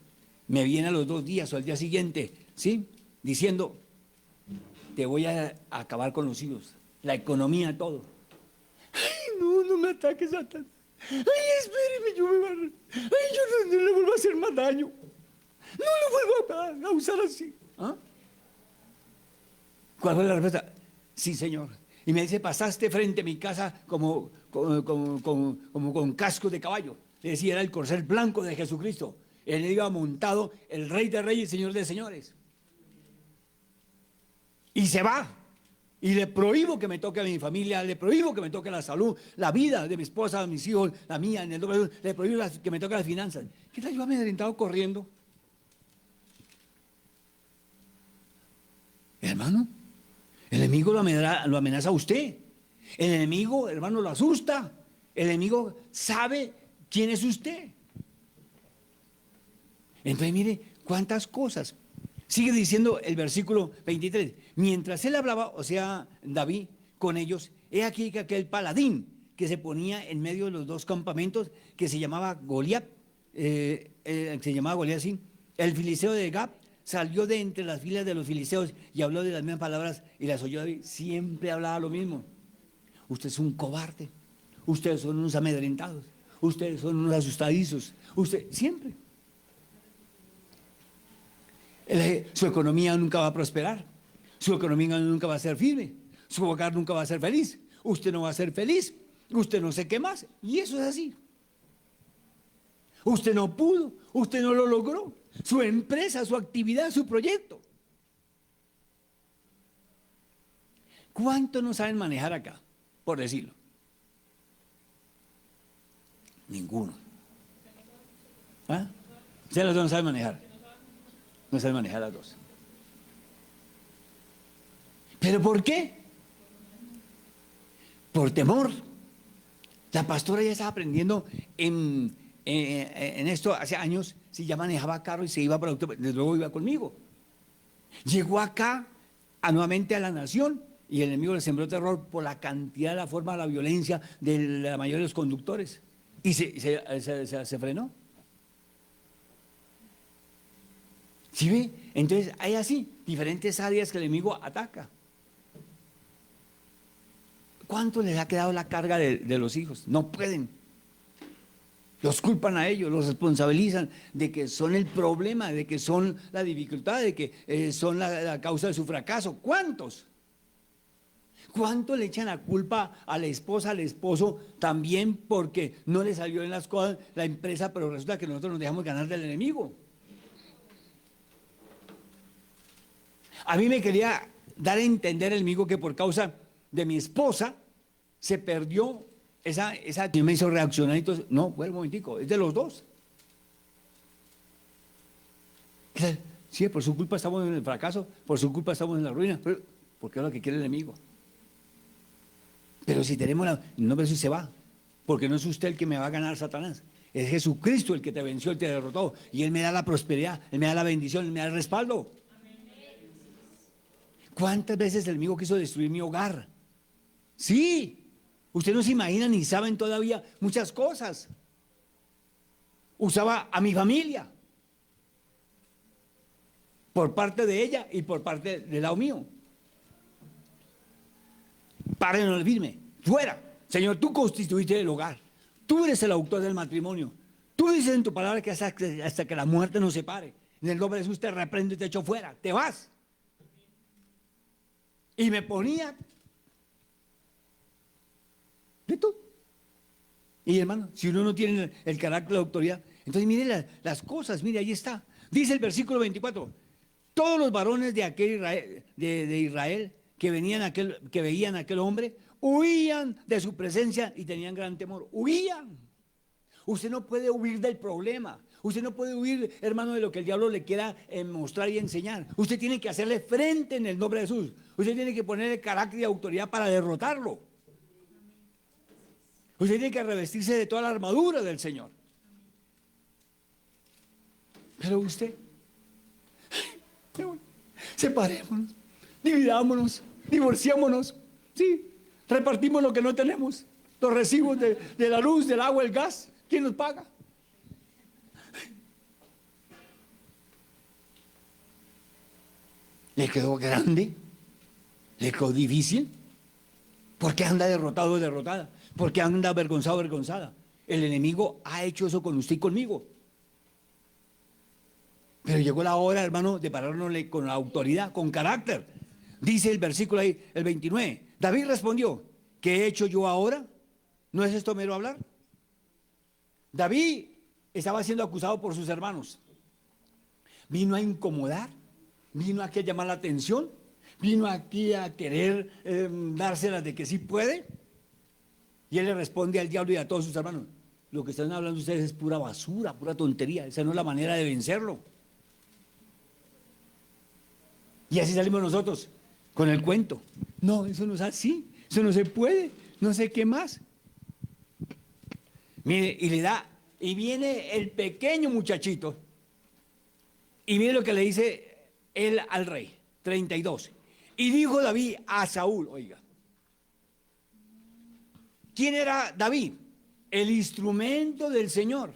[SPEAKER 1] Me viene a los 2 días o al día siguiente, ¿sí? Diciendo, te voy a acabar con los hijos, la economía, todo. Ay, no me ataques, Satanás. Ay, espéreme, yo no le vuelvo a hacer más daño. No lo vuelvo a usar así. ¿Ah? ¿Cuál fue la respuesta? Sí, Señor. Y me dice, pasaste frente a mi casa como con casco de caballo. Le decía, era el corcel blanco de Jesucristo. Él iba montado, el Rey de Reyes, Señor de Señores. Y se va. Y le prohíbo que me toque a mi familia, le prohíbo que me toque la salud, la vida de mi esposa, de mis hijos, la mía, en el nombre de Dios, le prohíbo que me toque las finanzas. ¿Qué tal yo amedrentado corriendo? Hermano, el enemigo lo amenaza a usted. El enemigo, hermano, lo asusta. El enemigo sabe quién es usted. Entonces, mire, cuántas cosas. Sigue diciendo el versículo 23. Mientras él hablaba, o sea, David, con ellos, he aquí que aquel paladín que se ponía en medio de los dos campamentos, que se llamaba Goliat, sí, el filisteo de Gab, salió de entre las filas de los filisteos y habló de las mismas palabras y las oyó David. Siempre hablaba lo mismo. Usted es un cobarde, ustedes son unos amedrentados, ustedes son unos asustadizos, usted siempre. Su economía nunca va a prosperar, su economía nunca va a ser firme, su hogar nunca va a ser feliz, usted no va a ser feliz, usted no sé qué más, y eso es así. Usted no pudo, usted no lo logró, su empresa, su actividad, su proyecto. ¿Cuánto no saben manejar acá, por decirlo? Ninguno. ¿Ah? Ustedes los dos no saben manejar. No saben manejar las dos. ¿Pero por qué? Por temor. La pastora ya estaba aprendiendo en esto hace años. Si ya manejaba carro y se iba para desde luego iba conmigo. Llegó acá nuevamente a la nación y el enemigo le sembró terror por la cantidad, la forma, la violencia de la mayoría de los conductores. Y se frenó. ¿Sí ve? Entonces hay así diferentes áreas que el enemigo ataca. ¿Cuánto les ha quedado la carga de los hijos? No pueden. Los culpan a ellos, los responsabilizan de que son el problema, de que son la dificultad, de que son la causa de su fracaso. ¿Cuántos? ¿Cuánto le echan la culpa a la esposa, al esposo, también porque no le salió en las cosas la empresa, pero resulta que nosotros nos dejamos ganar del enemigo? A mí me quería dar a entender el enemigo que por causa de mi esposa se perdió esa me hizo reaccionar y todo. No, fue el momentico, es de los dos. Sí, por su culpa estamos en el fracaso, por su culpa estamos en la ruina, porque es lo que quiere el enemigo. Pero si tenemos no, pero si se va, porque no es usted el que me va a ganar, Satanás. Es Jesucristo el que te venció, el que te derrotó, y Él me da la prosperidad, Él me da la bendición, Él me da el respaldo. ¿Cuántas veces el enemigo quiso destruir mi hogar? Sí, ustedes no se imaginan ni saben todavía muchas cosas. Usaba a mi familia. por parte de ella y por parte del lado mío. Párenlo firme, fuera. Señor, tú constituiste el hogar, tú eres el autor del matrimonio, tú dices en tu palabra que hasta que la muerte nos separe. En el nombre de Jesús te reprendo y te echo fuera, te vas. Y me ponía de todo. Y hermano, si uno no tiene el carácter de la autoridad, entonces mire las cosas, mire, ahí está. Dice el versículo 24, todos los varones de aquel Israel, de Israel que veían a aquel hombre, huían de su presencia y tenían gran temor. Huían. Usted no puede huir del problema. Usted no puede huir, hermano, de lo que el diablo le quiera mostrar y enseñar. Usted tiene que hacerle frente en el nombre de Jesús. Usted tiene que poner el carácter y autoridad para derrotarlo. Usted tiene que revestirse de toda la armadura del Señor. Pero usted, separémonos, dividámonos, divorciámonos, sí, repartimos lo que no tenemos, los recibos de la luz, del agua, el gas, ¿quién nos paga? ¿Le quedó grande? ¿Le quedó difícil? ¿Por qué anda derrotado o derrotada? ¿Por qué anda avergonzado o avergonzada? El enemigo ha hecho eso con usted y conmigo. Pero llegó la hora, hermano, de pararnos con la autoridad, con carácter. Dice el versículo ahí, el 29. David respondió, ¿qué he hecho yo ahora? ¿No es esto mero hablar? David estaba siendo acusado por sus hermanos. Vino a incomodar, vino aquí a llamar la atención, vino aquí a querer dárselas de que sí puede. Y él le responde al diablo y a todos sus hermanos, lo que están hablando ustedes es pura basura, pura tontería, esa no es la manera de vencerlo. Y así salimos nosotros con el cuento. No, eso no es así, eso no se puede, no sé qué más. Mire, y viene el pequeño muchachito, y mire lo que le dice él al rey, 32. Y dijo David a Saúl, oiga, ¿quién era David? El instrumento del Señor,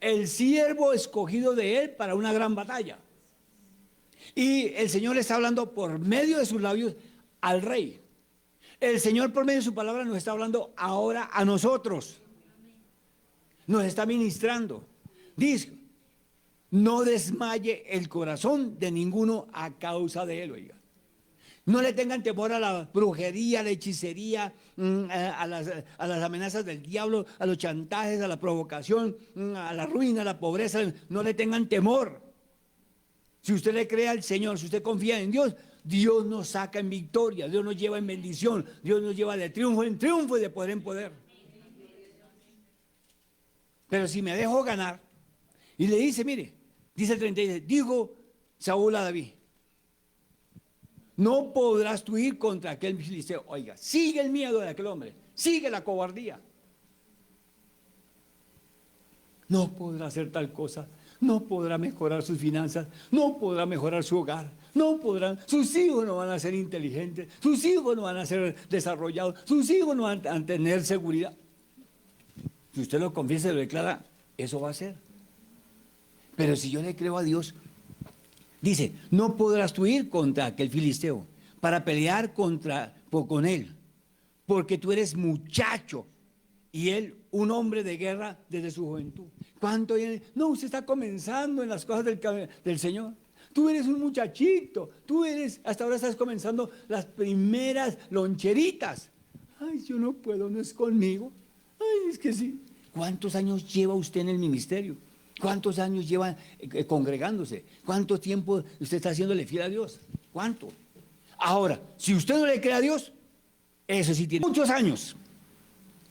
[SPEAKER 1] el siervo escogido de él para una gran batalla. Y el Señor está hablando por medio de sus labios al rey. El Señor por medio de su palabra nos está hablando ahora a nosotros. Nos está ministrando. Dice, no desmaye el corazón de ninguno a causa de él, oiga. No le tengan temor a la brujería, a la hechicería, a las amenazas del diablo, a los chantajes, a la provocación, a la ruina, a la pobreza. No le tengan temor. Si usted le cree al Señor, si usted confía en Dios, Dios nos saca en victoria, Dios nos lleva en bendición, Dios nos lleva de triunfo en triunfo y de poder en poder. Pero si me dejo ganar, y le dice, mire, dice el 36, dijo Saúl a David, no podrás tú ir contra aquel filisteo. Oiga, sigue el miedo de aquel hombre, sigue la cobardía. No podrá hacer tal cosa, no podrá mejorar sus finanzas, no podrá mejorar su hogar, no podrán, sus hijos no van a ser inteligentes, sus hijos no van a ser desarrollados, sus hijos no van a tener seguridad. Si usted lo confiesa y lo declara, eso va a ser. Pero si yo le creo a Dios, dice, no podrás tú ir contra aquel filisteo para pelear con él, porque tú eres muchacho y él un hombre de guerra desde su juventud. ¿Cuánto viene? No, usted está comenzando en las cosas del Señor. Tú eres un muchachito, hasta ahora estás comenzando las primeras loncheritas. Ay, yo no puedo, no es conmigo. Ay, es que sí. ¿Cuántos años lleva usted en el ministerio? ¿Cuántos años lleva congregándose? ¿Cuánto tiempo usted está haciéndole fiel a Dios? ¿Cuánto? Ahora, si usted no le cree a Dios, eso sí tiene muchos años.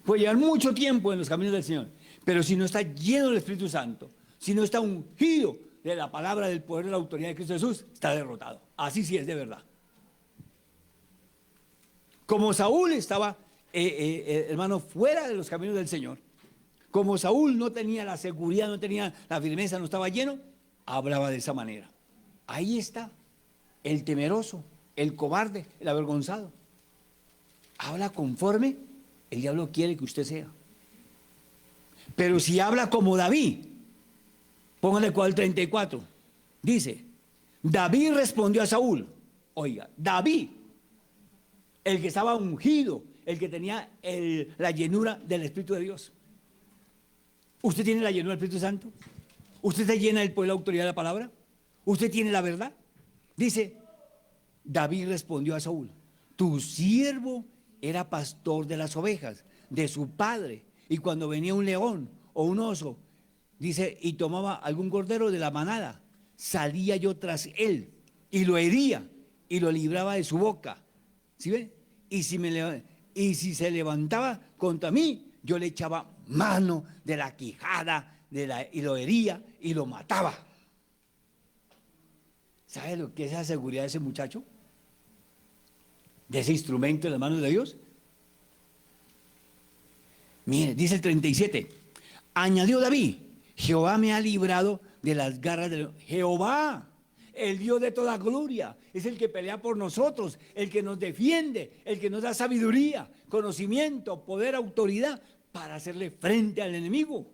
[SPEAKER 1] Puede llevar mucho tiempo en los caminos del Señor. Pero si no está lleno del Espíritu Santo, si no está ungido de la palabra, del poder, de la autoridad de Cristo Jesús, está derrotado. Así sí es de verdad. Como Saúl estaba, hermano, fuera de los caminos del Señor, como Saúl no tenía la seguridad, no tenía la firmeza, no estaba lleno, hablaba de esa manera. Ahí está el temeroso, el cobarde, el avergonzado. Habla conforme el diablo quiere que usted sea. Pero si habla como David, póngale cuál 34, dice, David respondió a Saúl. Oiga, David, el que estaba ungido, el que tenía la llenura del Espíritu de Dios. ¿Usted tiene la llenura del Espíritu Santo? ¿Usted se llena del poder y la autoridad de la palabra? ¿Usted tiene la verdad? Dice, David respondió a Saúl, tu siervo era pastor de las ovejas de su padre, y cuando venía un león o un oso, dice, y tomaba algún cordero de la manada, salía yo tras él y lo hería y lo libraba de su boca. ¿Sí ve? Y si se levantaba contra mí, yo le echaba mano de la quijada y lo hería y lo mataba. ¿Sabe lo que es la seguridad de ese muchacho? De ese instrumento en las manos de Dios. Mire, dice el 37. Añadió David, Jehová me ha librado de las garras de Jehová, el Dios de toda gloria, es el que pelea por nosotros, el que nos defiende, el que nos da sabiduría, conocimiento, poder, autoridad para hacerle frente al enemigo.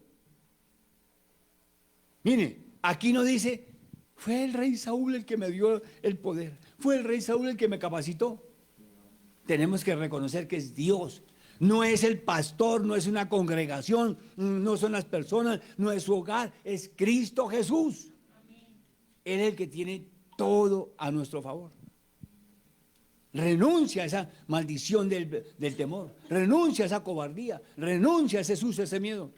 [SPEAKER 1] Mire, aquí no dice, fue el rey Saúl el que me dio el poder, fue el rey Saúl el que me capacitó. Tenemos que reconocer que es Dios. No es el pastor, no es una congregación, no son las personas, no es su hogar, es Cristo Jesús. Él es el que tiene todo a nuestro favor. Renuncia a esa maldición del temor, renuncia a esa cobardía, renuncia a ese susto, a ese miedo.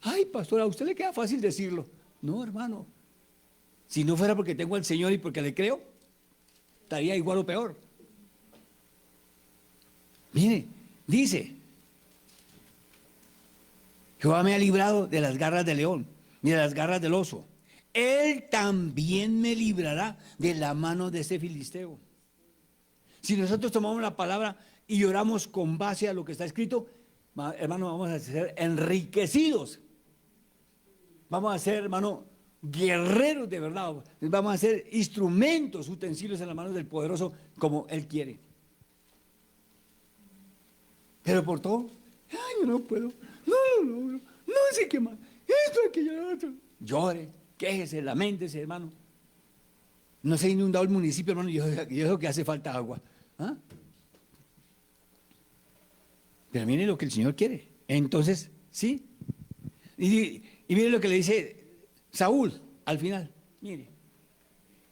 [SPEAKER 1] Ay, pastor, a usted le queda fácil decirlo. No, hermano, si no fuera porque tengo al Señor y porque le creo, estaría igual o peor. Mire, dice, Jehová me ha librado de las garras del león y de las garras del oso. Él también me librará de la mano de ese filisteo. Si nosotros tomamos la palabra y oramos con base a lo que está escrito, hermano, vamos a ser enriquecidos. Vamos a ser, hermano, guerreros de verdad. Vamos a ser instrumentos, utensilios en las manos del poderoso como Él quiere. Pero por todo, ay, yo no puedo, no sé qué más, esto, aquello, otro. Llore, quéjese, laméntese, hermano. No se ha inundado el municipio, hermano, yo creo que hace falta agua. ¿Ah? Pero mire lo que el Señor quiere. Entonces, sí. Y mire lo que le dice Saúl al final. Mire.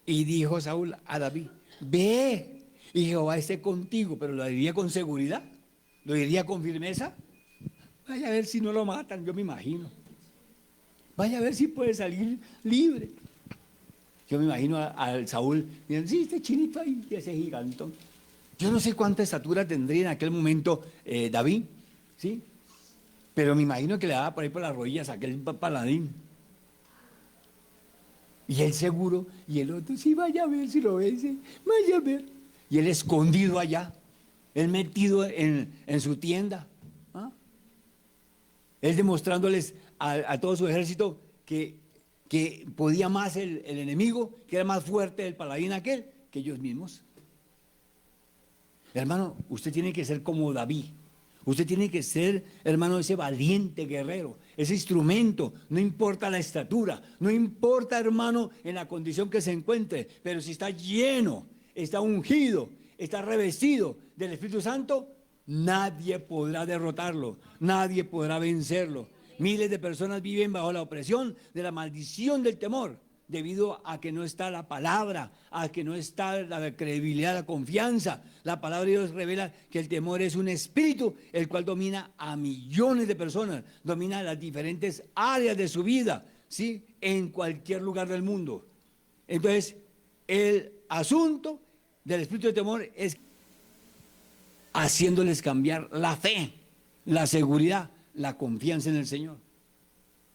[SPEAKER 1] Y dijo Saúl a David, ve, y Jehová esté contigo, pero lo diría con seguridad. ¿Lo diría con firmeza? Vaya a ver si no lo matan, yo me imagino. Vaya a ver si puede salir libre. Yo me imagino al Saúl, diciendo, sí, este chinito ahí, ese gigantón. Yo no sé cuánta estatura tendría en aquel momento David, ¿sí? Pero me imagino que le daba por ahí por las rodillas a aquel paladín. Y él seguro, y el otro, sí, vaya a ver si lo vence, vaya a ver. Y él escondido allá. Él metido en su tienda, ¿ah? Él demostrándoles a todo su ejército que podía más el enemigo, que era más fuerte el paladín aquel que ellos mismos. Hermano, usted tiene que ser como David. Usted tiene que ser, hermano, ese valiente guerrero, ese instrumento. No importa la estatura, no importa, hermano, en la condición que se encuentre, pero si está lleno, está ungido, está revestido del Espíritu Santo, nadie podrá derrotarlo, nadie podrá vencerlo. Miles de personas viven bajo la opresión de la maldición del temor, debido a que no está la palabra, a que no está la credibilidad, la confianza. La palabra de Dios revela que el temor es un espíritu el cual domina a millones de personas, domina las diferentes áreas de su vida, ¿sí? En cualquier lugar del mundo. Entonces, el asunto del espíritu de temor es haciéndoles cambiar la fe, la seguridad, la confianza en el Señor.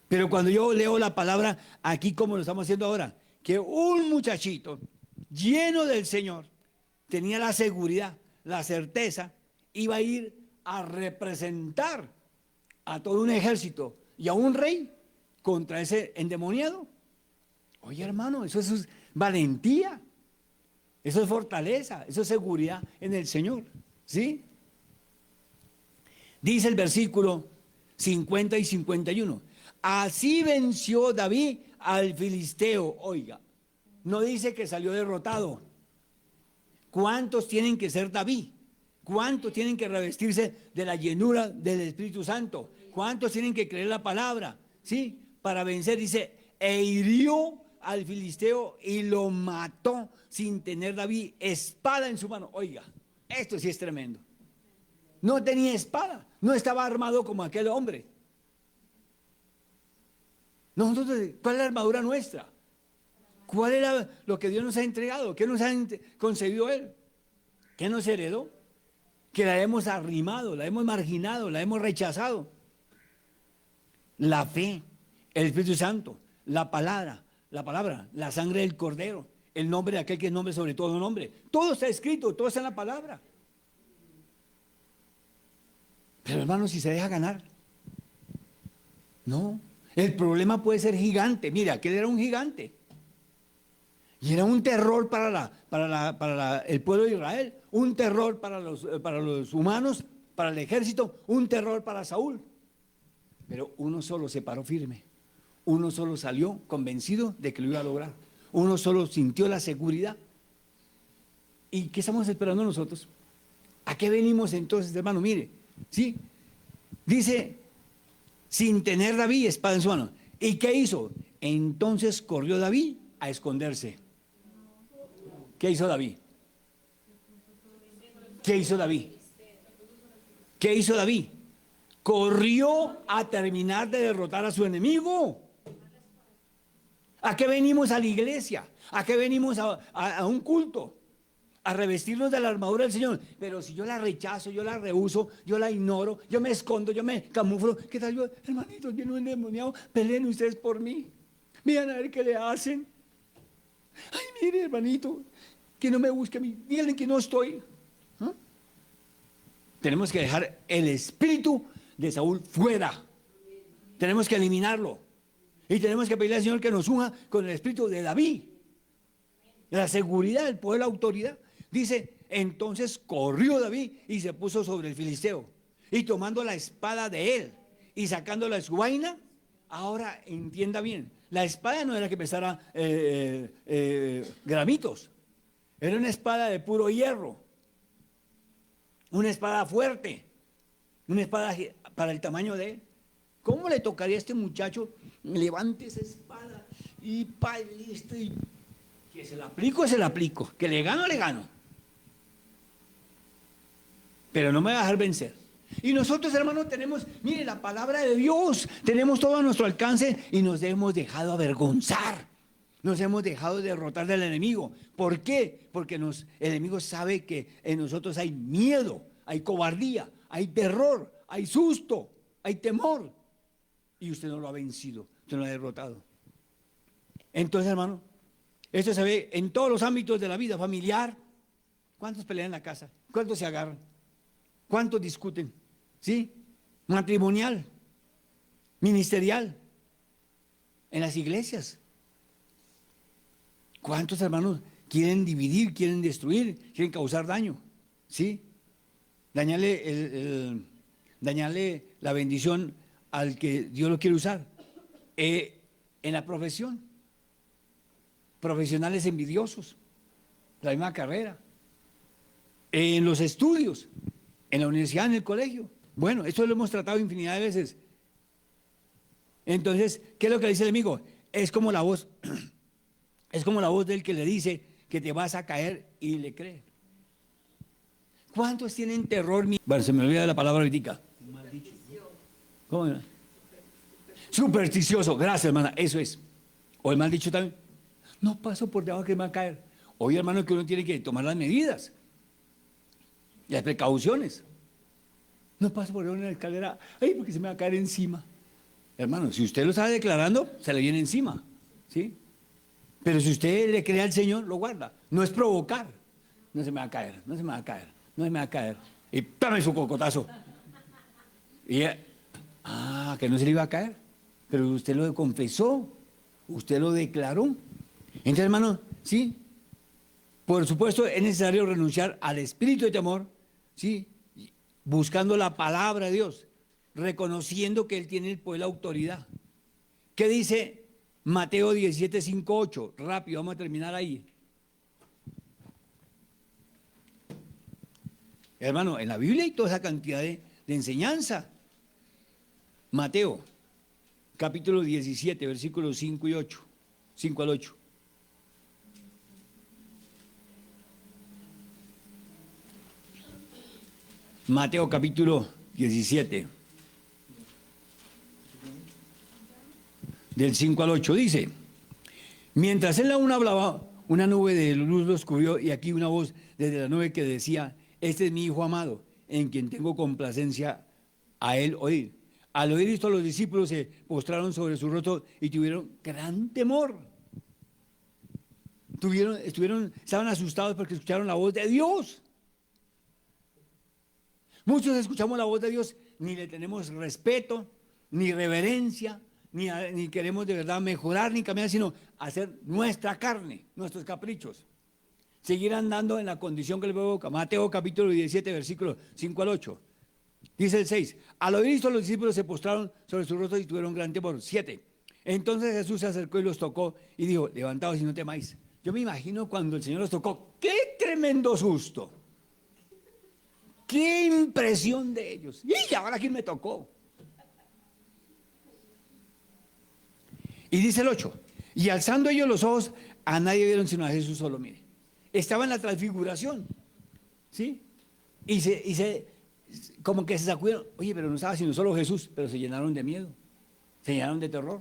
[SPEAKER 1] Pero cuando yo leo la palabra aquí como lo estamos haciendo ahora, que un muchachito lleno del Señor tenía la seguridad, la certeza, iba a ir a representar a todo un ejército y a un rey contra ese endemoniado. Oye, hermano, eso es valentía, eso es fortaleza, eso es seguridad en el Señor, ¿sí? Dice el versículo 50 y 51. Así venció David al filisteo. Oiga, no dice que salió derrotado. ¿Cuántos tienen que ser David? ¿Cuántos tienen que revestirse de la llenura del Espíritu Santo? ¿Cuántos tienen que creer la palabra? ¿Sí? Para vencer, dice, e hirió al filisteo y lo mató sin tener David espada en su mano. Oiga, esto sí es tremendo. No tenía espada, no estaba armado como aquel hombre. Nosotros, ¿cuál es la armadura nuestra? ¿Cuál era lo que Dios nos ha entregado? ¿Qué nos ha concedido Él? ¿Qué nos heredó? Que la hemos arrimado, la hemos marginado, la hemos rechazado. La fe, el Espíritu Santo, la palabra, la sangre del Cordero, el nombre de aquel que es nombre sobre todo nombre. Todo está escrito, todo está en la palabra. Pero hermano, si se deja ganar, no. El problema puede ser gigante. Mira, aquel era un gigante. Y era un terror para el pueblo de Israel, un terror para los humanos, para el ejército, un terror para Saúl. Pero uno solo se paró firme, uno solo salió convencido de que lo iba a lograr, uno solo sintió la seguridad. ¿Y qué estamos esperando nosotros? ¿A qué venimos entonces, hermano? Mire, ¿sí? Dice, sin tener David espada en su mano. ¿Y qué hizo? Entonces corrió David a esconderse. ¿Qué hizo David? ¿Qué hizo David? ¿Qué hizo David? Corrió a terminar de derrotar a su enemigo. ¿A qué venimos a la iglesia? ¿A qué venimos a un culto? A revestirnos de la armadura del Señor. Pero si yo la rechazo, yo la rehúso, yo la ignoro, yo me escondo, yo me camuflo, ¿qué tal yo? Hermanitos, yo no he endemoniado, peleen ustedes por mí. Miren a ver qué le hacen. Ay, mire, hermanito, que no me busque a mí, díganle que no estoy. ¿Ah? Tenemos que dejar el espíritu de Saúl fuera. Tenemos que eliminarlo. Y tenemos que pedirle al Señor que nos unja con el espíritu de David. La seguridad, el poder, la autoridad. Dice, entonces corrió David y se puso sobre el filisteo. Y tomando la espada de él y sacándola de su vaina, ahora entienda bien, la espada no era que pesara gramitos. Era una espada de puro hierro. Una espada fuerte. Una espada para el tamaño de él. ¿Cómo le tocaría a este muchacho? Levante esa espada y listo. Y que se la aplico. Que le gano, le gano. Pero no me va a dejar vencer. Y nosotros, hermanos, tenemos, mire, la palabra de Dios. Tenemos todo a nuestro alcance y nos hemos dejado avergonzar. Nos hemos dejado derrotar del enemigo. ¿Por qué? Porque el enemigo sabe que en nosotros hay miedo, hay cobardía, hay terror, hay susto, hay temor. Y usted no lo ha vencido, usted no lo ha derrotado. Entonces, hermano, esto se ve en todos los ámbitos de la vida familiar. ¿Cuántos pelean en la casa? ¿Cuántos se agarran? ¿Cuántos discuten? ¿Sí? Matrimonial, ministerial, en las iglesias. ¿Cuántos hermanos quieren dividir, quieren destruir, quieren causar daño? ¿Sí? Dañarle la bendición al que Dios lo quiere usar. En la profesión, profesionales envidiosos, la misma carrera. En los estudios, en la universidad, en el colegio. Bueno, esto lo hemos tratado infinidad de veces. Entonces, ¿qué es lo que le dice el enemigo? Es como la voz del que le dice que te vas a caer y le cree. ¿Cuántos tienen terror? Bueno, se me olvida la palabra ahorita. ¿Cómo era? Supersticioso, gracias, hermana, eso es. O el mal dicho también, no paso por debajo que me va a caer. Oye, hermano, que uno tiene que tomar las medidas, las precauciones. No paso por debajo de una escalera, ay, porque se me va a caer encima. Hermano, si usted lo está declarando, se le viene encima, ¿sí? Pero si usted le cree al Señor, lo guarda. No es provocar. No se me va a caer, no se me va a caer, no se me va a caer. Y dame su cocotazo. Y que no se le iba a caer. Pero usted lo confesó, usted lo declaró. Entonces, hermano, sí, por supuesto es necesario renunciar al espíritu de temor, sí, buscando la palabra de Dios, reconociendo que Él tiene el poder y la autoridad. ¿Qué dice Mateo 17, 5, 8. Rápido, vamos a terminar ahí. Hermano, en la Biblia hay toda esa cantidad de enseñanza. Mateo, capítulo 17, versículos 5 y 8. 5 al 8. Mateo capítulo 17, del 5 al 8, dice: mientras él aún hablaba, una nube de luz los cubrió, y aquí una voz desde la nube que decía: este es mi Hijo amado, en quien tengo complacencia, a él oír. Al oír esto, los discípulos se postraron sobre su rostro y tuvieron gran temor. Estaban asustados porque escucharon la voz de Dios. Muchos escuchamos la voz de Dios, ni le tenemos respeto, ni reverencia, ni queremos de verdad mejorar ni cambiar, sino hacer nuestra carne, nuestros caprichos. Seguir andando en la condición que le provoca. Mateo capítulo 17, versículos 5 al 8. Dice el 6: al oír esto, los discípulos se postraron sobre sus rostros y tuvieron gran temor. 7. Entonces Jesús se acercó y los tocó y dijo: levantaos y no temáis. Yo me imagino cuando el Señor los tocó, ¡qué tremendo susto! ¡Qué impresión de ellos! ¿Y ahora quién me tocó? Y dice el 8: y alzando ellos los ojos, a nadie vieron sino a Jesús solo. Mire, estaba en la transfiguración, ¿sí? Y como que se sacudieron. Oye, pero no estaba sino solo Jesús, pero se llenaron de miedo, se llenaron de terror.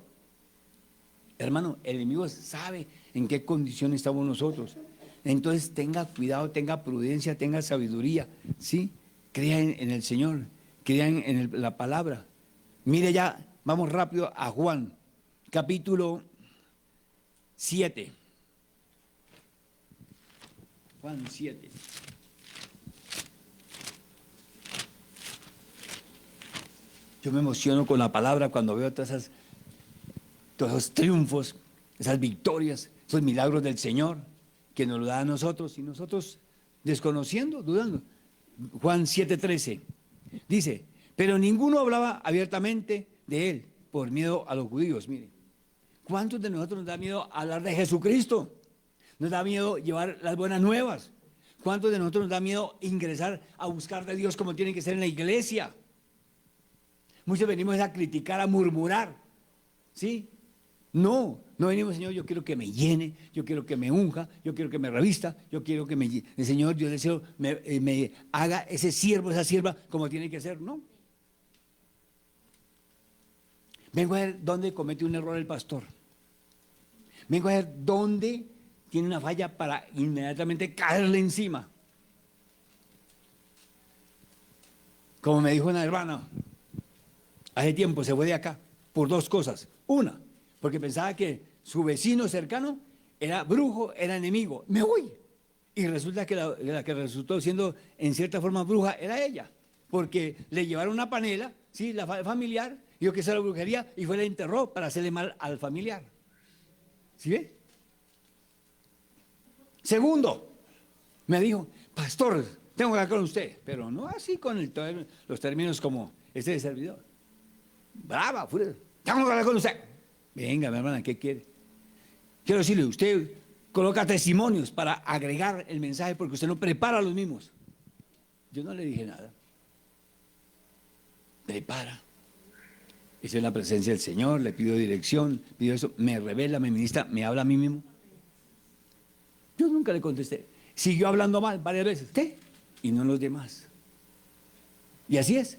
[SPEAKER 1] Hermano, el enemigo sabe en qué condición estamos nosotros. Entonces tenga cuidado, tenga prudencia, tenga sabiduría, ¿sí? Crea en el Señor, crea en la palabra. Mire ya, vamos rápido a Juan, capítulo 7. Juan 7. Yo me emociono con la palabra cuando veo todos esos triunfos, esas victorias, esos milagros del Señor que nos lo da a nosotros y nosotros desconociendo, dudando. Juan 7:13 dice: pero ninguno hablaba abiertamente de él por miedo a los judíos. Mire, ¿cuántos de nosotros nos da miedo hablar de Jesucristo? Nos da miedo llevar las buenas nuevas. ¿Cuántos de nosotros nos da miedo ingresar a buscar de Dios como tiene que ser en la iglesia? Muchos venimos a criticar, a murmurar, ¿sí? No venimos, Señor, yo quiero que me llene, yo quiero que me unja, yo quiero que me revista, yo quiero que el Señor, yo deseo, me haga ese siervo, esa sierva como tiene que ser, ¿no? Vengo a ver dónde comete un error el pastor. Vengo a ver dónde tiene una falla para inmediatamente caerle encima. Como me dijo una hermana, hace tiempo se fue de acá por dos cosas. Una, porque pensaba que su vecino cercano era brujo, era enemigo. Me voy. Y resulta que la que resultó siendo en cierta forma bruja era ella, porque le llevaron una panela, ¿sí? La familiar, dijo que esa era la brujería y fue la enterró para hacerle mal al familiar. ¿Sí ve? Segundo, me dijo: pastor, tengo que hablar con usted, pero no así con todos los términos como este de servidor. Brava, furiosa. Tengo que hablar con usted. Venga, mi hermana, ¿qué quiere? Quiero decirle, usted coloca testimonios para agregar el mensaje porque usted no prepara los mismos. Yo no le dije nada. Prepara. Esa es la presencia del Señor, le pido dirección, pido eso, me revela, me ministra, me habla a mí mismo. Yo nunca le contesté. Siguió hablando mal varias veces. ¿Qué? Y no los demás. Y así es.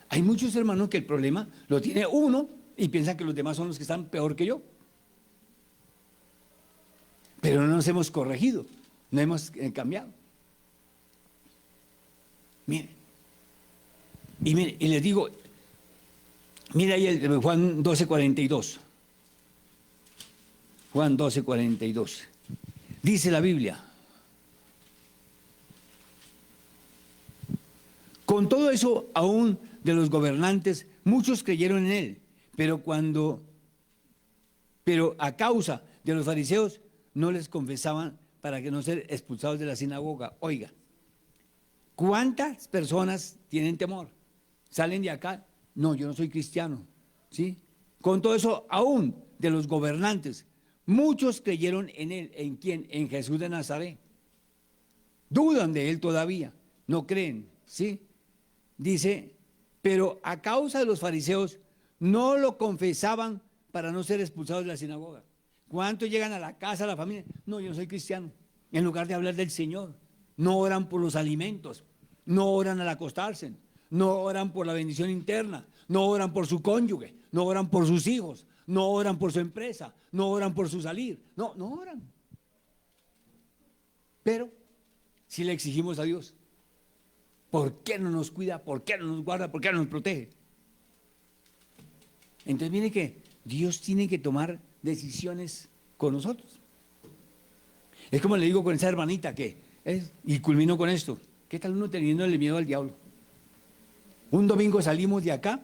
[SPEAKER 1] Hay muchos hermanos que el problema lo tiene uno y piensan que los demás son los que están peor que yo. Pero no nos hemos corregido, no hemos cambiado. Miren. Y les digo, mira ahí el Juan 12:42. Juan 12:42. Dice la Biblia: con todo eso, aún de los gobernantes, muchos creyeron en él, pero a causa de los fariseos no les confesaban para que no ser expulsados de la sinagoga. Oiga, ¿cuántas personas tienen temor? Salen de acá: no, yo no soy cristiano, ¿sí? Con todo eso, aún de los gobernantes, muchos creyeron en él. ¿En quién? En Jesús de Nazaret. Dudan de él todavía, no creen, ¿sí? Dice, pero a causa de los fariseos no lo confesaban para no ser expulsados de la sinagoga. ¿Cuántos llegan a la casa, a la familia? No, yo no soy cristiano. En lugar de hablar del Señor, no oran por los alimentos, no oran al acostarse, no oran por la bendición interna, no oran por su cónyuge, no oran por sus hijos, no oran por su empresa, no oran por su salir, no oran. Pero si le exigimos a Dios, ¿por qué no nos cuida? ¿Por qué no nos guarda? ¿Por qué no nos protege? Entonces viene que Dios tiene que tomar decisiones con nosotros. Es como le digo con esa hermanita que es, y culmino con esto. ¿Qué tal uno teniéndole miedo al diablo? Un domingo salimos de acá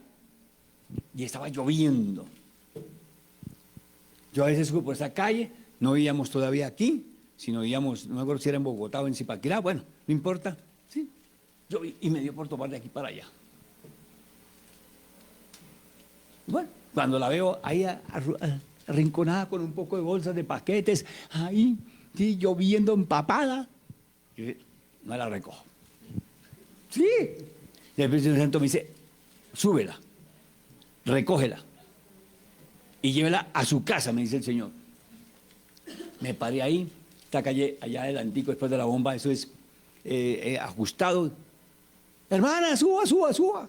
[SPEAKER 1] y estaba lloviendo. Yo a veces subo por esa calle, no vivíamos todavía aquí, sino vivíamos, no me acuerdo si era en Bogotá o en Zipaquirá, bueno, no importa, ¿sí? Yo y me dio por tomar de aquí para allá. Bueno, cuando la veo ahí arrinconada con un poco de bolsas de paquetes, ahí, sí, lloviendo empapada, yo no la recojo. Sí. Y el Espíritu Santo me dice, súbela, recógela y llévela a su casa, me dice el Señor. Me paré ahí, esta calle allá adelantico después de la bomba, eso es ajustado. Hermana, suba.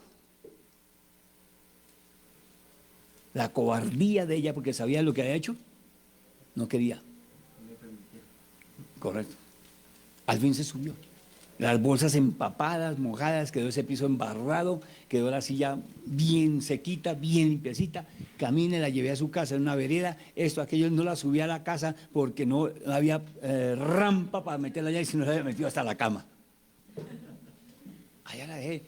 [SPEAKER 1] La cobardía de ella, porque sabía lo que había hecho, no quería. Correcto. Al fin se subió. Las bolsas empapadas, mojadas, quedó ese piso embarrado, quedó la silla bien sequita, bien limpiecita. Caminé, la llevé a su casa en una vereda, esto, aquello, no la subí a la casa porque no había rampa para meterla allá y si no la había metido hasta la cama. Allá la dejé,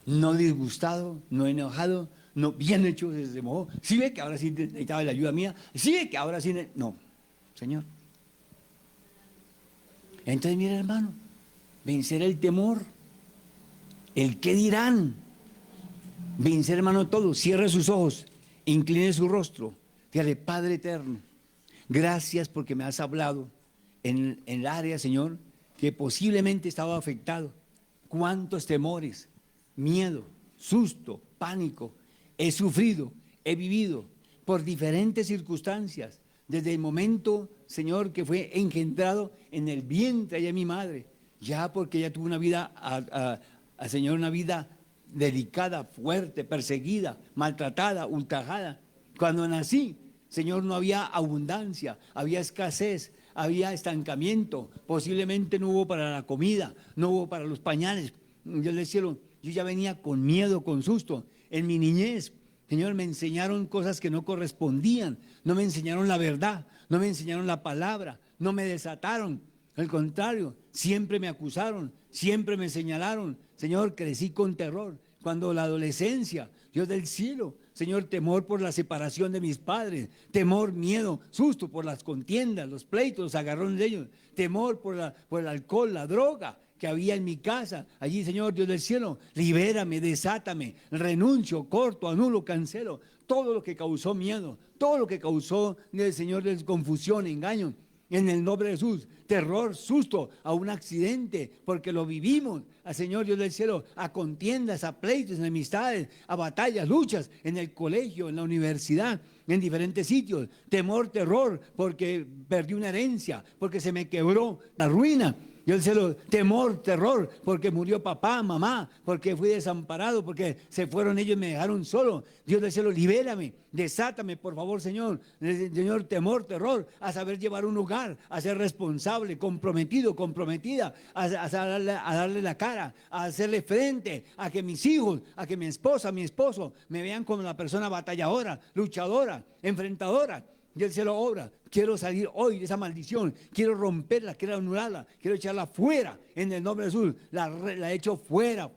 [SPEAKER 1] no disgustado, no enojado, no bien hecho, se mojó. Sí ve que ahora sí necesitaba la ayuda mía, sí ve que ahora sí, no, Señor. Entonces, mira, hermano, vencer el temor, el qué dirán, vencer, hermano, todo. Cierre sus ojos, incline su rostro, dígale, Padre eterno, gracias porque me has hablado en el área, Señor, que posiblemente estaba afectado. Cuántos temores, miedo, susto, pánico he sufrido, he vivido por diferentes circunstancias, desde el momento, Señor, que fue engendrado en el vientre de mi madre, ya porque ella tuvo una vida, Señor, una vida delicada, fuerte, perseguida, maltratada, ultrajada. Cuando nací, Señor, no había abundancia, había escasez, había estancamiento, posiblemente no hubo para la comida, no hubo para los pañales. Yo le decía, yo ya venía con miedo, con susto. En mi niñez, Señor, me enseñaron cosas que no correspondían, no me enseñaron la verdad, no me enseñaron la palabra, no me desataron. Al contrario, siempre me acusaron, siempre me señalaron. Señor, crecí con terror. Cuando la adolescencia, Dios del cielo, Señor, temor por la separación de mis padres, temor, miedo, susto por las contiendas, los pleitos, los agarrones de ellos, temor por el alcohol, la droga que había en mi casa. Allí, Señor, Dios del cielo, libérame, desátame, renuncio, corto, anulo, cancelo todo lo que causó miedo, todo lo que causó, Señor, confusión, engaño. En el nombre de Jesús, terror, susto a un accidente, porque lo vivimos, al Señor Dios del cielo, a contiendas, a pleitos, enemistades, a batallas, luchas, en el colegio, en la universidad, en diferentes sitios. Temor, terror, porque perdí una herencia, porque se me quebró la ruina. Yo del cielo, temor, terror, porque murió papá, mamá, porque fui desamparado, porque se fueron ellos y me dejaron solo. Dios del cielo, libérame, desátame, por favor, Señor. Señor, temor, terror, a saber llevar un hogar, a ser responsable, comprometido, comprometida, a darle la cara, a hacerle frente, a que mis hijos, a que mi esposa, mi esposo, me vean como la persona batalladora, luchadora, enfrentadora. Y el cielo obra. Quiero salir hoy de esa maldición, quiero romperla, quiero anularla, quiero echarla fuera en el nombre de Jesús. La echo fuera.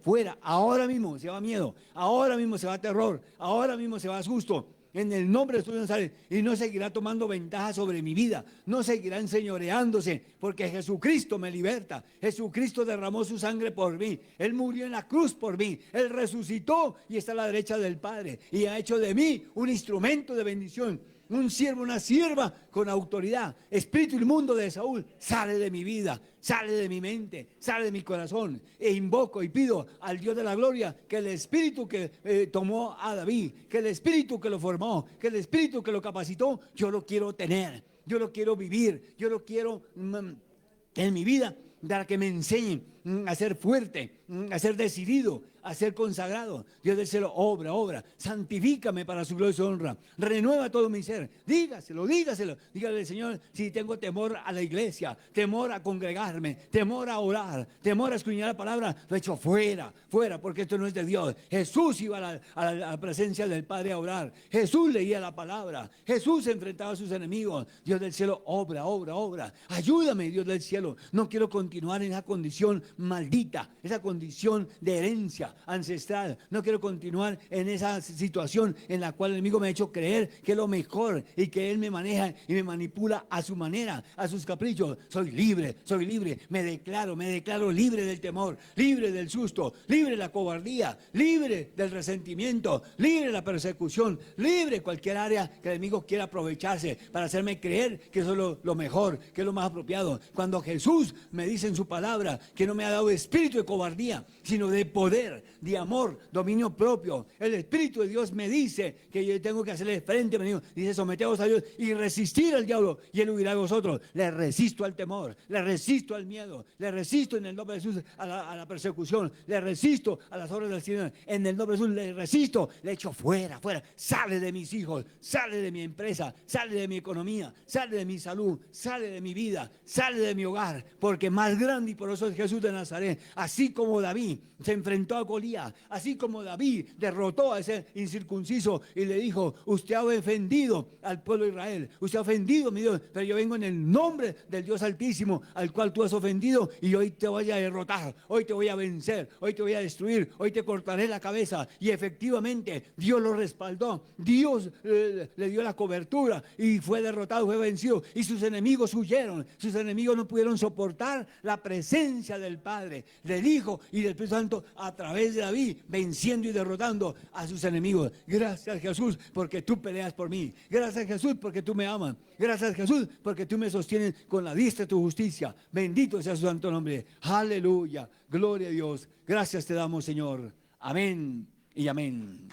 [SPEAKER 1] Ahora mismo se va miedo, ahora mismo se va terror, ahora mismo se va susto. en el nombre de Jesús de Nazaret, y no seguirá tomando ventaja sobre mi vida, no seguirá enseñoreándose, porque Jesucristo me liberta. Jesucristo derramó su sangre por mí, Él murió en la cruz por mí, Él resucitó y está a la derecha del Padre, y ha hecho de mí un instrumento de bendición, un siervo, una sierva con autoridad. Espíritu inmundo de Saúl, sale de mi vida, sale de mi mente, sale de mi corazón. E invoco y pido al Dios de la gloria que el espíritu que tomó a David, que el espíritu que lo formó, que el espíritu que lo capacitó, yo lo quiero tener, yo lo quiero vivir, yo lo quiero en mi vida, para que me enseñen a ser fuerte, a ser decidido, a ser consagrado. Dios del cielo, obra, santifícame para su gloria y su honra, renueva todo mi ser. Dígaselo, dígale, Señor, si tengo temor a la iglesia, temor a congregarme, temor a orar, temor a escudriñar la palabra, lo echo fuera, porque esto no es de Dios. Jesús iba a la presencia del Padre a orar, Jesús leía la palabra, Jesús enfrentaba a sus enemigos. Dios del cielo, obra, ayúdame, Dios del cielo. No quiero continuar en esa condición maldita, esa condición de herencia ancestral. No quiero continuar en esa situación en la cual el enemigo me ha hecho creer que es lo mejor y que él me maneja y me manipula a su manera, a sus caprichos. Soy libre, me declaro libre del temor, libre del susto, libre de la cobardía, libre del resentimiento, libre de la persecución, libre de cualquier área que el enemigo quiera aprovecharse para hacerme creer que eso es lo mejor, que es lo más apropiado. Cuando Jesús me dice en su palabra que no me ha dado espíritu de cobardía, sino de poder, de amor, dominio propio. El Espíritu de Dios me dice que yo tengo que hacerle frente, me dice, someteos a Dios y resistir al diablo y él huirá de vosotros. Le resisto al temor, le resisto al miedo, le resisto en el nombre de Jesús a la persecución, le resisto a las obras del Señor, en el nombre de Jesús le resisto, le echo fuera, sale de mis hijos, sale de mi empresa, sale de mi economía, sale de mi salud, sale de mi vida, sale de mi hogar, porque más grande y poderoso es Jesús de Nazaret. Así como David se enfrentó a Goliat, así como David derrotó a ese incircunciso y le dijo, usted ha ofendido al pueblo de Israel, usted ha ofendido a mi Dios, pero yo vengo en el nombre del Dios Altísimo al cual tú has ofendido y hoy te voy a derrotar, hoy te voy a vencer, hoy te voy a destruir, hoy te cortaré la cabeza. Y efectivamente Dios lo respaldó, Dios le dio la cobertura y fue derrotado, fue vencido y sus enemigos huyeron. Sus enemigos no pudieron soportar la presencia del Padre, del Hijo y del Espíritu Santo a través de David, venciendo y derrotando a sus enemigos. Gracias, Jesús, porque tú peleas por mí. Gracias, Jesús, porque tú me amas. Gracias, Jesús, porque tú me sostienes con la diestra de tu justicia. Bendito sea su santo nombre. Aleluya. Gloria a Dios. Gracias te damos, Señor. Amén y amén.